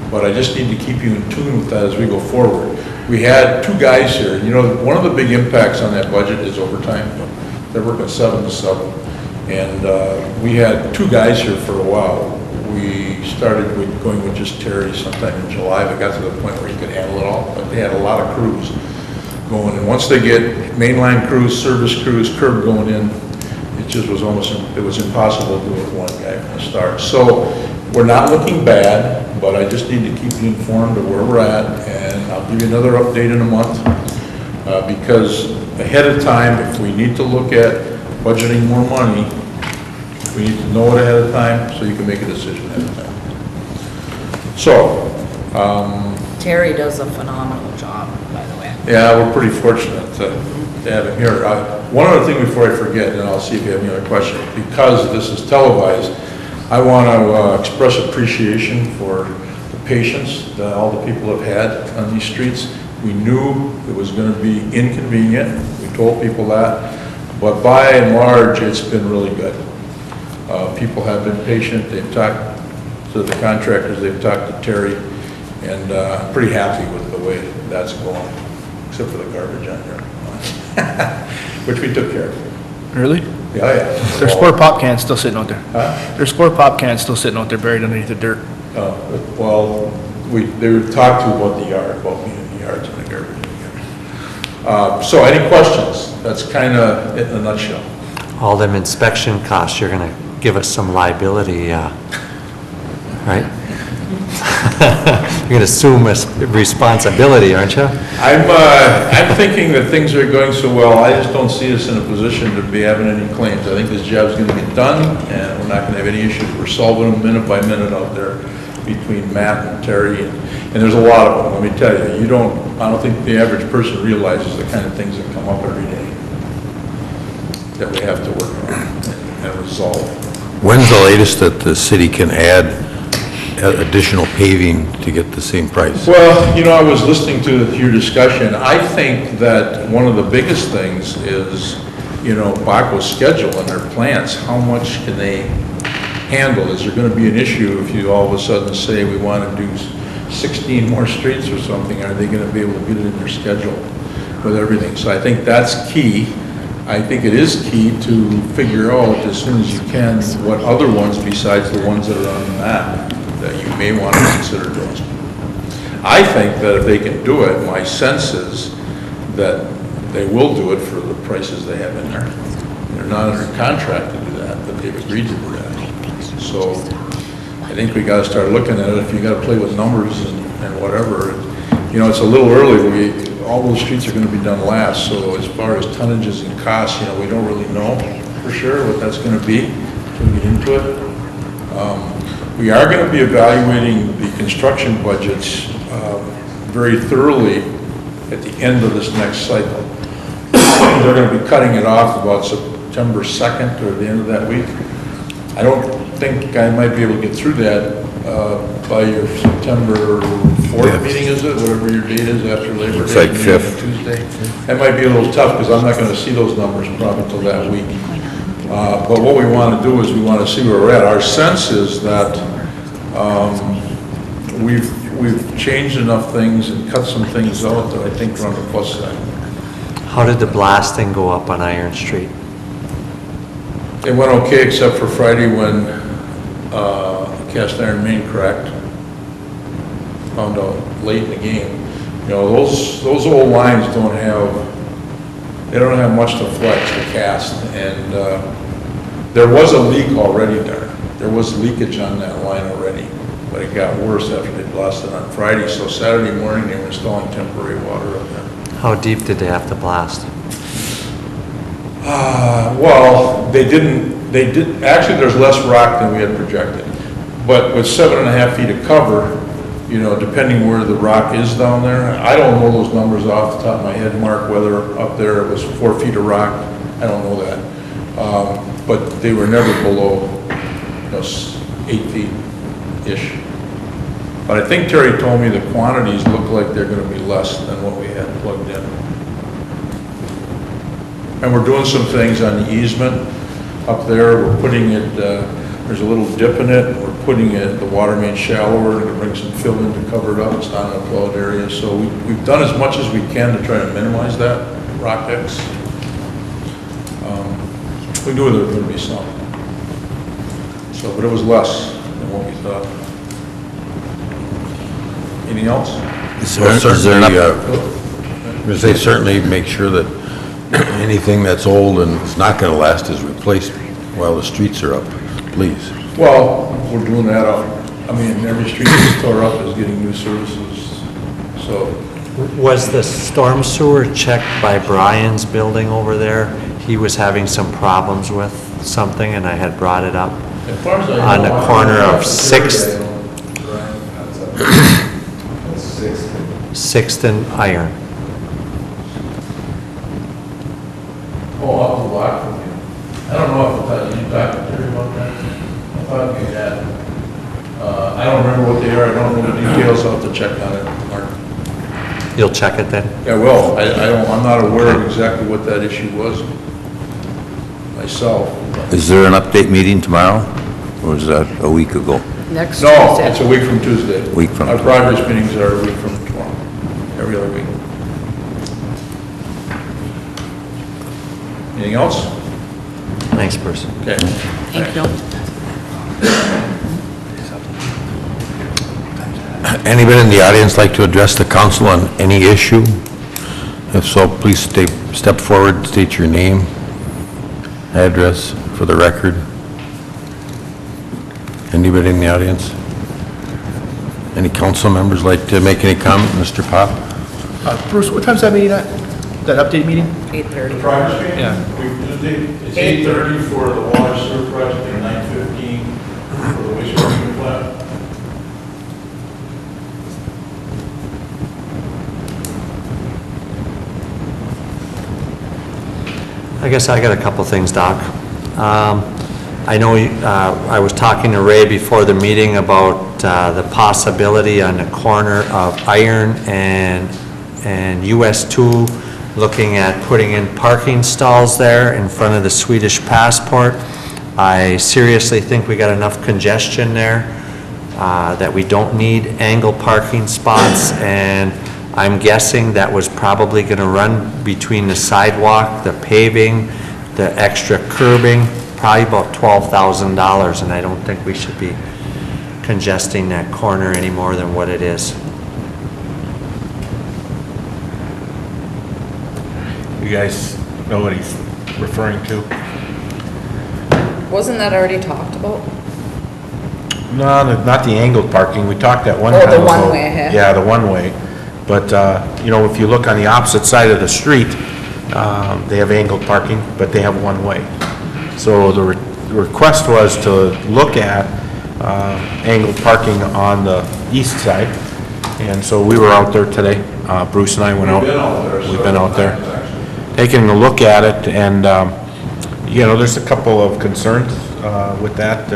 but I just need to keep you in tune with that as we go forward. We had two guys here. One of the big impacts on that budget is overtime. They're working 7 to 7. And we had two guys here for a while. We started going with just Terry sometime in July, but got to the point where he could handle it all. But they had a lot of crews going. And once they get mainline crews, service crews, curb going in, it just was it was impossible to do with one guy from the start. So we're not looking bad, but I just need to keep you informed of where we're at, and I'll give you another update in a month, because ahead of time, if we need to look at budgeting more money, we need to know it ahead of time so you can make a decision ahead of time. So, Terry does a phenomenal job, by the way. yeah, we're pretty fortunate to have him here. One other thing before I forget, and I'll see if you have any other questions, because this is televised, I want to express appreciation for the patience that all the people have had on these streets. We knew it was going to be inconvenient. We we've told people that. But by and large, it's been really good. People have been patient, they've talked to the contractors, they've talked to Terry, and I'm pretty happy with the way that's going, except for the garbage on there, which we took care of. Really? Yeah, yeah. There's 4 pop cans still sitting out there. Huh? There's 4 pop cans still sitting out there buried underneath the dirt. Well, they were talked to about the yard, about being in the yards and the garbage. So any questions? That's kind of it in a nutshell. All them inspection costs, you're gonna give us some liability, right? You're gonna assume responsibility, aren't you? I'm thinking that things are going so well, I just don't see us in a position to be having any claims. I think this job's gonna get done, and we're not gonna have any issues. We're solving them minute by minute out there between Matt and Terry, and there's a lot of them, let me tell you. I don't think the average person realizes the kind of things that come up every day that we have to work on and resolve. When's the latest that the city can add additional paving to get the same price? Well, I was listening to your discussion. I think that one of the biggest things is, Baco's schedule and their plans. How much can they handle? Is there going to be an issue if you all of a sudden say we want to do 16 more streets or something? Are they going to be able to get it in their schedule with everything? So I think that's key. I think it is key to figure out as soon as you can what other ones besides the ones that are on the map that you may want to consider doing. I think that if they can do it, my sense is that they will do it for the prices they have in there. They're not under contract to do that, but they've agreed to do that. So I think we got to start looking at it. If you got to play with numbers and whatever, it's a little early. All those streets are going to be done last. So as far as tonnages and costs, we don't really know for sure what that's going to be until we get into it. We are going to be evaluating the construction budgets very thoroughly at the end of this next cycle. They're going to be cutting it off about September 2nd or the end of that week. I don't think I might be able to get through that by your September 4th meeting, is it? Whatever your date is after Labor Day. It's like 5th. Tuesday. That might be a little tough because I'm not going to see those numbers probably until that week. But what we want to do is we want to see where we're at. Our sense is that we've changed enough things and cut some things out that I think we're on the plus side. How did the blasting go up on Iron Street? It went okay except for Friday when the cast iron main cracked. Found out late in the game. Those old lines don't have much to flex, to cast, and there was a leak already there. There was leakage on that line already, but it got worse after they blasted on Friday. So Saturday morning they were installing temporary water up there. How deep did they have to blast? Well, they did, actually there's less rock than we had projected. But with 7.5 feet of cover, depending where the rock is down there, I don't know those numbers off the top of my head, Mark, whether up there it was 4 feet of rock, I don't know that. But they were never below 8 feet-ish. But I think Terry told me the quantities look like they're going to be less than what we had plugged in. And we're doing some things on the easement up there. We're putting it, there's a little dip in it. We're putting it, the water main shallower to bring some fill in to cover it up. It's not in a plowed area. So we've done as much as we can to try to minimize that rock X. We knew there was going to be some. So, but it was less than what we thought. Anything else? They certainly make sure that anything that's old and is not going to last is replaced while the streets are up, please. Well, we're doing that every street that's tore up is getting new services, so. Was the storm sewer checked by Brian's building over there? He was having some problems with something and I had brought it up As far as I on know, the corner of 6th, 6th and Iron. Oh, off the block from you. I don't know if you talked to Terry about that. I thought you had. I don't remember what they are. I don't know the details. I'll have to check on it, Mark. You'll check it then? Yeah, well, I'm not aware of exactly what that issue was myself. Is there an update meeting tomorrow, or is that a week ago? Next No, Tuesday. it's a week from Tuesday. Week from Our Tuesday. progress meetings are a week from tomorrow, every other week. Anything else? Thanks, Bruce. Okay. Thank you. Anybody in the audience like to address the council on any issue? If so, please step forward, state your name, address for the record. Anybody in the audience? Any council members like to make any comment? Mr. Pop? Bruce, what time's that meeting at? That update meeting? 8:30. Progress meeting? Yeah. It's 8:30 for the water sewer project and 9:15 for the wastewater treatment plant. I guess I got a couple things, Doc. I know I was talking to Ray before the meeting about the possibility on the corner of Iron and US 2, looking at putting in parking stalls there in front of the Swedish Passport. I seriously think we got enough congestion there that we don't need angle parking spots, and I'm guessing that was probably going to run between the sidewalk, the paving, the extra curbing, probably about $12,000, and I don't think we should be congesting that corner any more than what it is. You guys know what he's referring to? Wasn't that already talked about? No, not the angled parking. We talked at one Oh, time the about... one-way, huh? Yeah, the one-way. But, if you look on the opposite side of the street, they have angled parking, but they have one-way. So the request was to look at angled parking on the east side. And so we were out there today. Bruce and I went out. We've been out there. We've been out there. several times, actually. Taking a look at it, and, there's a couple of concerns with that.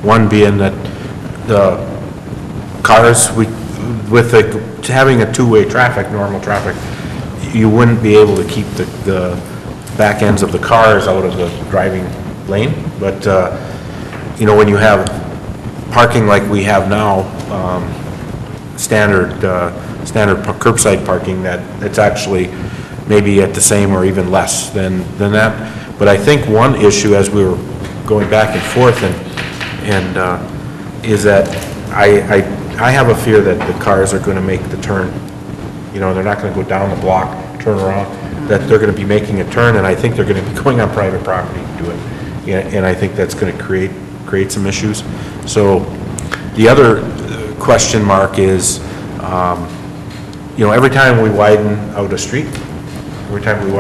One being that the cars, having a two-way traffic, normal traffic, you wouldn't be able to keep the back ends of the cars out of the driving lane. But, when you have parking like we have now, standard curbside parking, that it's actually maybe at the same or even less than that. But I think one issue, as we were going back and forth, is that I have a fear that the cars are going to make the turn. They're not going to go down the block, turn around, that they're going to be making a turn, and I think they're going to be going on private property to do it. And I think that's going to create some issues. So the other question mark is, every time we widen out a street, every time we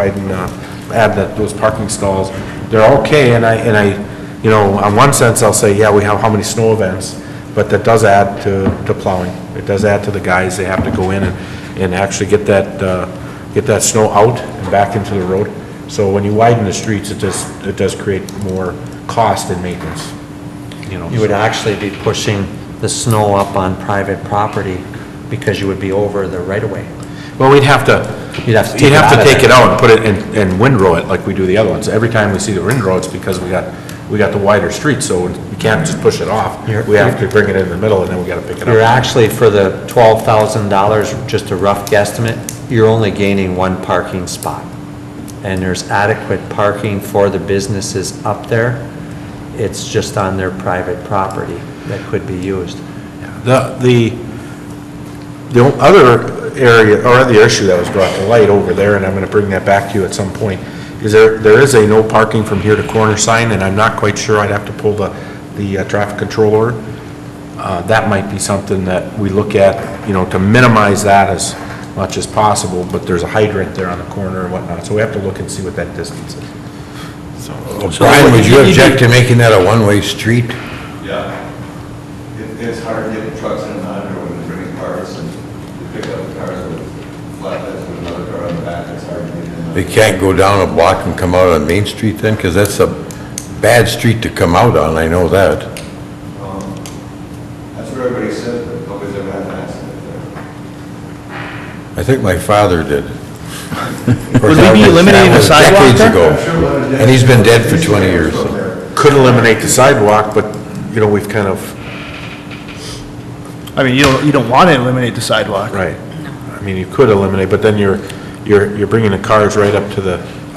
add those parking stalls, they're okay, and I, on one sense, I'll say, yeah, we have how many snow events, but that does add to plowing. It does add to the guys, they have to go in and actually get that snow out and back into the road. So when you widen the streets, it does create more cost and maintenance, You would actually be pushing the snow up on private property because you would be over the right-of-way. Well, you'd have to You'd have to take it out and put it in windrow it like we do the other ones. Every time we see the windrow, it's because we got the wider street, so we can't just push it off. We have to bring it in the middle, and then we got to pick it You're up. actually, for the $12,000, just a rough guesstimate, you're only gaining one parking spot. And there's adequate parking for the businesses up there. It's just on their private property that could be used. The other area, or the issue that was brought to light over there, and I'm going to bring that back to you at some point, is there is a no parking from here to corner sign, and I'm not quite sure, I'd have to pull the traffic control order. That might be something that we look at, to minimize that as much as possible, but there's a hydrant there on the corner and whatnot, so we have to look and see what that distance is. Brian, would you object to making that a one-way street? Yeah. It's hard getting trucks in and out here when they're bringing cars, and you pick up the cars with flatbeds with another car on the back, it's hard to get in and out. They can't go down a block and come out on Main Street then? Because that's a bad street to come out on, I know that. That's what everybody says, but nobody's ever had an accident there. I think my father did. Would we be eliminating the sidewalk Decades then? ago, and he's been dead for 20 years. so. Could eliminate the sidewalk, but, we've kind of, I mean, you don't want to eliminate the sidewalk. right. I mean, you could eliminate, but then you're bringing the cars right up to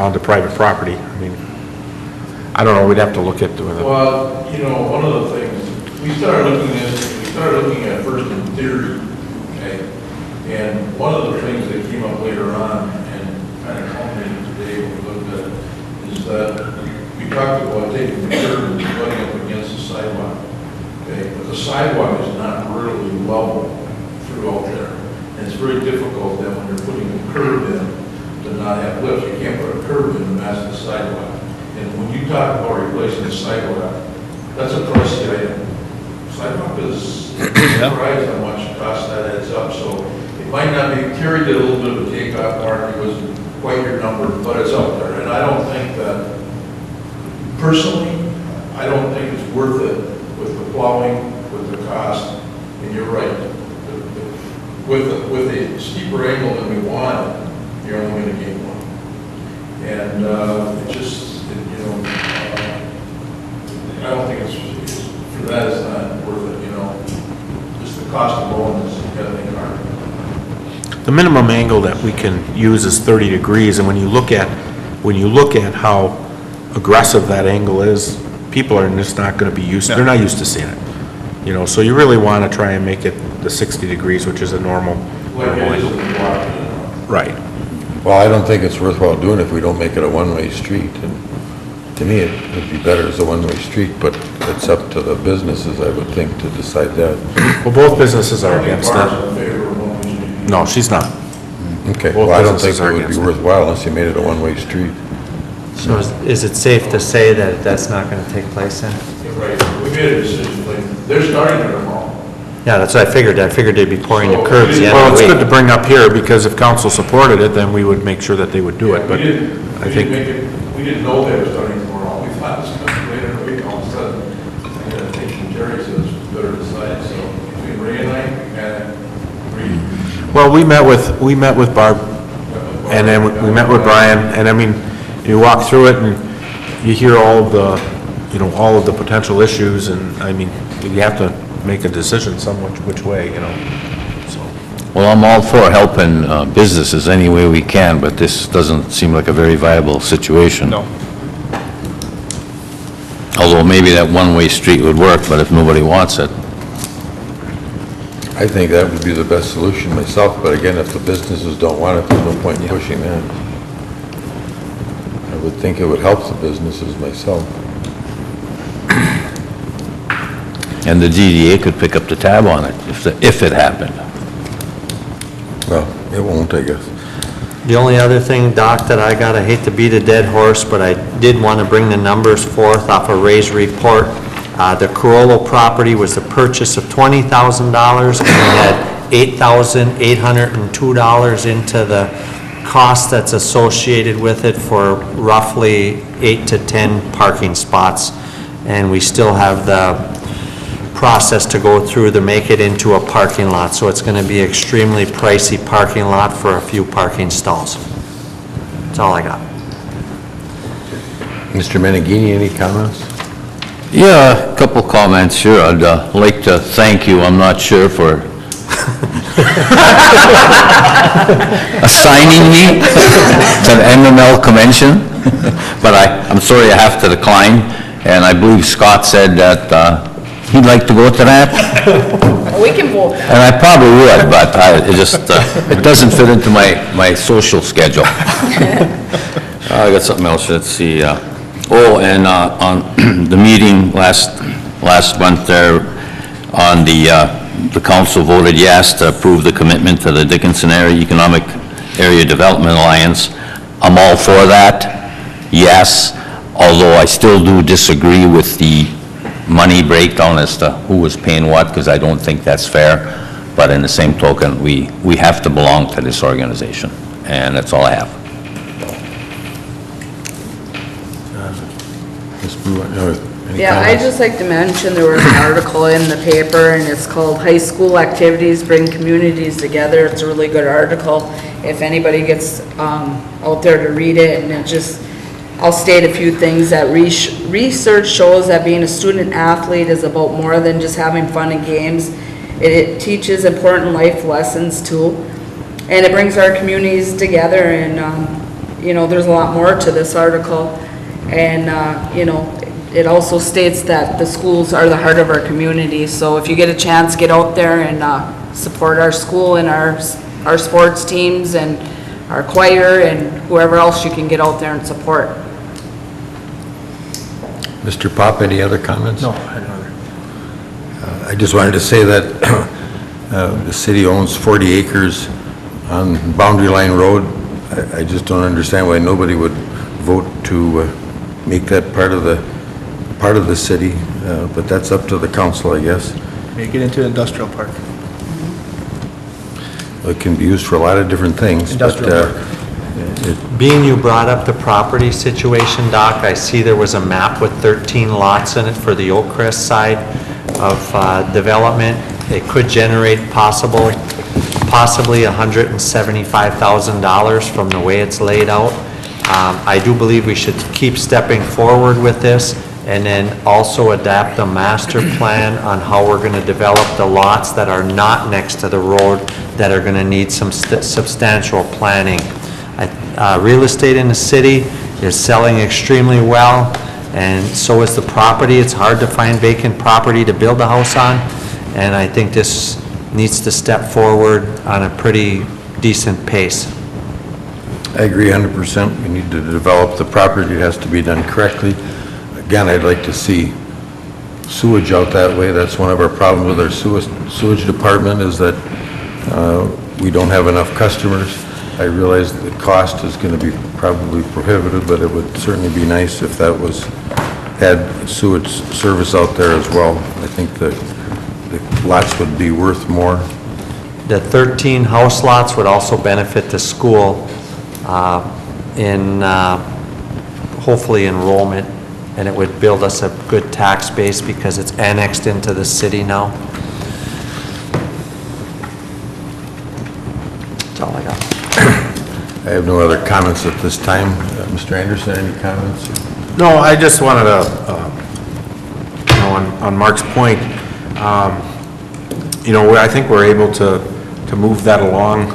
onto private property. I mean, I don't know, we'd have to look at doing that. Well, one of the things, we started looking at first in theory, okay? And one of the things that came up later on, and kind of culminated today when we looked at it, is that we talked about taking the curb and putting up against the sidewalk, okay? But the sidewalk is not really level throughout there. And it's very difficult then when you're putting a curb in to not have lifts. You can't put a curb in to match the sidewalk. And when you talk about replacing the sidewalk, that's a pricey item. Sidewalk is, surprised how much cost that adds up. So it might not be, Terry did a little bit of a takeoff mark, it wasn't quite your number, but it's out there. And I don't think that, personally, I don't think it's worth it with the plowing, with the cost. And you're right, with a steeper angle than we want, you're only going to gain one. And it just, I don't think for that it's not worth it, just the cost alone is getting hard. The minimum angle that we can use is 30 degrees, and when you look at how aggressive that angle is, people are just not going to be they're not used to seeing it. So you really want to try and make it the 60 degrees, which is a normal angle. Right. Well, I don't think it's worthwhile doing if we don't make it a one-way street. And to me, it would be better as a one-way street, but it's up to the businesses, I would think, to decide that. Well, both businesses are against Barb's that. in favor of one street. No, she's not. Okay, Both well, I don't think businesses it are would be against it. worthwhile unless you made it a one-way street. So is it safe to say that that's not going to take place then? You're right, we made a decision, like, they're starting their tomorrow. Yeah, that's what I figured. I figured they'd be pouring the curbs the end Well, of it's the good to week. bring up here, because if council supported it, then we would make sure that they would do it, but We didn't I think, make it, we didn't know they were starting tomorrow. We thought it was coming later in the week, all of a sudden, I got a thing from Jerry says it's better to decide, so between Ray and I, we kind of agreed. well, we met with Barb, and then we met with Brian, and I mean, you walk through it and you hear all of the potential issues, and I mean, you have to make a decision which way, so. Well, I'm all for helping businesses any way we can, but this doesn't seem like a very viable situation. No. Although maybe that one-way street would work, but if nobody wants it, I think that would be the best solution myself, but again, if the businesses don't want it, there's no point in pushing that. I would think it would help the businesses myself. and the DDA could pick up the tab on it if it happened. Well, it won't, I guess. The only other thing, Doc, that I got, I hate to beat a dead horse, but I did want to bring the numbers forth off a Ray's report. The Carollo property was the purchase of $20,000, and we had $8,802 into the cost that's associated with it for roughly 8 to 10 parking spots. And we still have the process to go through to make it into a parking lot. So it's going to be extremely pricey parking lot for a few parking stalls. That's all I got. Mr. Menegini, any comments? Yeah, a couple comments here. I'd like to thank you, I'm not sure, for assigning me to the MML convention, but I'm sorry I have to decline, and I believe Scott said that he'd like to go to that, We can vote. and I probably would, but it just, it doesn't fit into my social schedule. I got something else, let's see. And on the meeting last month there, on the council voted yes to approve the commitment to the Dickinson Area Economic Area Development Alliance. I'm all for that, yes, although I still do disagree with the money breakdown as to who was paying what, because I don't think that's fair. But in the same token, we have to belong to this organization, and that's all I have. Ms. Brewer, Any Yeah, I'd comments? just like to mention, there was an article in the paper, and it's called High School Activities Bring Communities Together. It's a really good article, if anybody gets out there to read it, and it just, I'll state a few things, that research shows that being a student athlete is about more than just having fun and games. It teaches important life lessons too, and it brings our communities together, and, there's a lot more to this article. And, it also states that the schools are the heart of our community, so if you get a chance, get out there and support our school and our sports teams and our choir and whoever else you can get out there and support. Mr. Pop, any other comments? No, I don't know. I just wanted to say that the city owns 40 acres on Boundary Line Road. I just don't understand why nobody would vote to make that part of the city, but that's up to the council, I guess. Make it into an industrial park. It can be used for a lot of different things. Industrial but, park. Being you brought up the property situation, Doc, I see there was a map with 13 lots in it for the Oakcrest side of development. It could generate possibly $175,000 from the way it's laid out. I do believe we should keep stepping forward with this, and then also adapt the master plan on how we're going to develop the lots that are not next to the road that are going to need some substantial planning. Real estate in the city is selling extremely well, and so is the property. It's hard to find vacant property to build a house on, and I think this needs to step forward on a pretty decent pace. I agree 100%. We need to develop the property. It has to be done correctly. Again, I'd like to see sewage out that way. That's one of our problems with our sewage department, is that we don't have enough customers. I realize the cost is going to be probably prohibitive, but it would certainly be nice if that had sewage service out there as well. I think the lots would be worth more. The 13 house lots would also benefit the school in hopefully enrollment, and it would build us a good tax base because it's annexed into the city now. That's all I got. I have no other comments at this time. Mr. Anderson, any comments? No, I just wanted to, on Mark's point, I think we're able to move that along,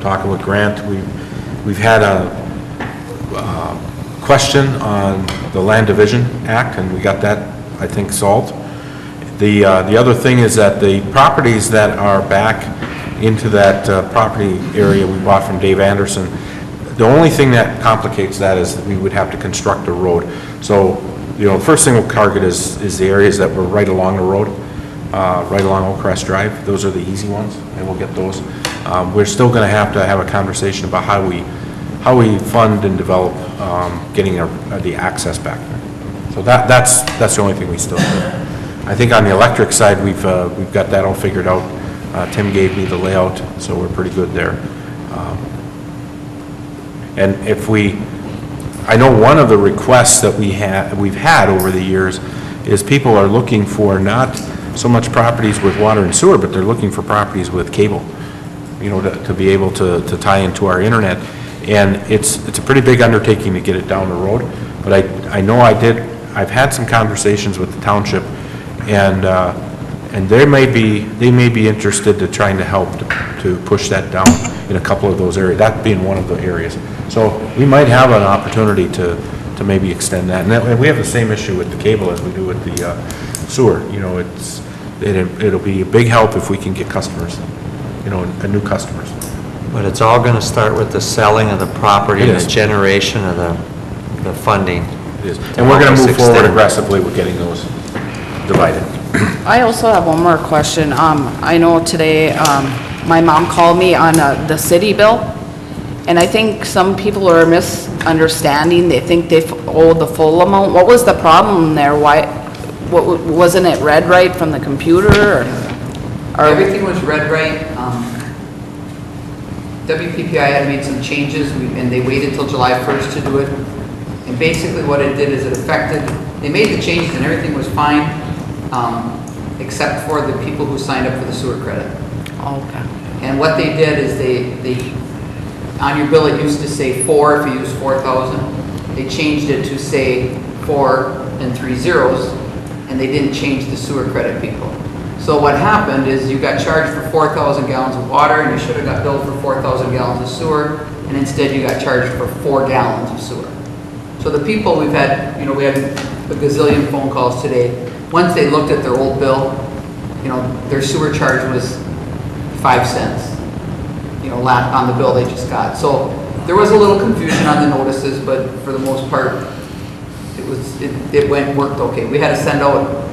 talking with Grant. We've had a question on the Land Division Act, and we got that, I think, solved. The other thing is that the properties that are back into that property area we bought from Dave Anderson, the only thing that complicates that is that we would have to construct a road. So, the first thing we'll target is the areas that were right along the road, right along Oakcrest Drive. Those are the easy ones, and we'll get those. We're still going to have a conversation about how we fund and develop getting the access back there. So that's the only thing we still do. I think on the electric side, we've got that all figured out. Tim gave me the layout, so we're pretty good there. And I know one of the requests that we've had over the years is people are looking for not so much properties with water and sewer, but they're looking for properties with cable, to be able to tie into our internet. And it's a pretty big undertaking to get it down the road, but I know I've had some conversations with the township, and they may be interested to trying to help to push that down in a couple of those areas, that being one of the areas. So we might have an opportunity to maybe extend that. And we have the same issue with the cable as we do with the sewer. It'll be a big help if we can get customers, new customers. But it's all going to start with the selling of the property It and is. the generation of the funding. It is. And we're going to move forward aggressively with getting those divided. I also have one more question. I know today, my mom called me on the city bill, and I think some people are misunderstanding. They think they owe the full amount. What was the problem there? Wasn't it read right from the computer, or? Everything was read right. WPPI had made some changes, and they waited till July 1st to do it. And basically what it did is it affected, they made the changes and everything was fine, except for the people who signed up for the sewer credit. Okay. And what they did is they, on your bill, it used to say 4 if you use 4,000. They changed it to say 4 and 3 zeros, and they didn't change the sewer credit people. So what happened is you got charged for 4,000 gallons of water, and you should have got billed for 4,000 gallons of sewer, and instead you got charged for 4 gallons of sewer. So the people we've had, you know, we had a gazillion phone calls today. Once they looked at their old bill, you know, their sewer charge was 5 cents, you know, on the bill they just got. So there was a little confusion on the notices, but for the most part, it worked okay. We had to send out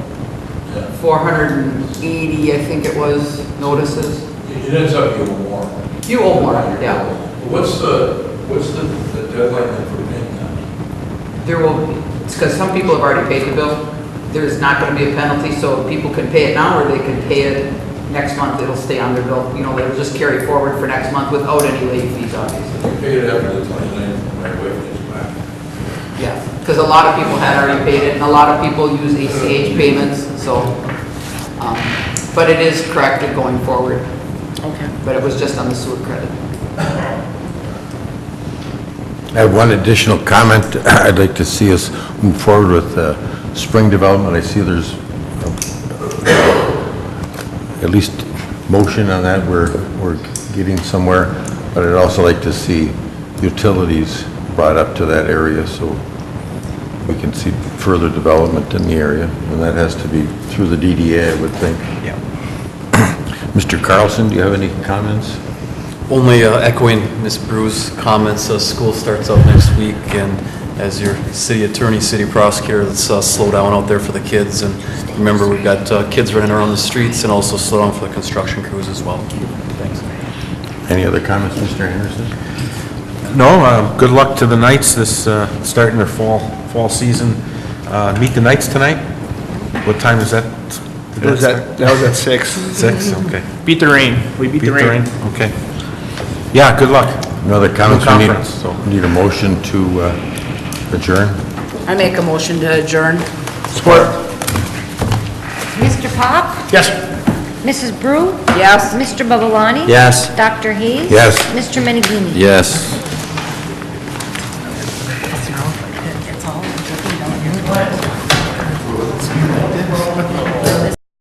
480, I think it was, notices. It ends up you owe more. You owe more, yeah. What's the deadline for paying that? There will be, it's because some people have already paid the bill. There's not going to be a penalty, so people can pay it now or they can pay it next month. It'll stay on their bill. You know, it'll just carry forward for next month without any late fees, obviously. I paid it after the 29th, my wife gets back. Yeah, because a lot of people had already paid it and a lot of people use ACH payments, so, but it is corrected going forward. Okay. But it was just on the sewer credit. I have one additional comment. I'd like to see us move forward with spring development. I see there's at least motion on that. We're getting somewhere, but I'd also like to see utilities brought up to that area so we can see further development in the area. And that has to be through the DDA, I would think. Yeah. Mr. Carlson, do you have any comments? Only echoing Ms. Brew's comments, school starts out next week, and as your city attorney, city prosecutor, let's slow down out there for the kids. And remember, we've got kids running around the streets, and also slow down for the construction crews as well. Thanks. Any other comments, Mr. Anderson? No, good luck to the Knights this, starting their fall season. Meet the Knights tonight? What time is that? That was at 6. 6, okay. Beat the rain. We beat the rain. Okay. Yeah, good luck. No other comments? No We conference, so. need a motion to adjourn. I make a motion to adjourn. Support. Mr. Pop? Yes. Mrs. Brew? Yes. Mr. Babalani? Yes. Dr. Hayes? Yes. Mr. Menegini? Yes.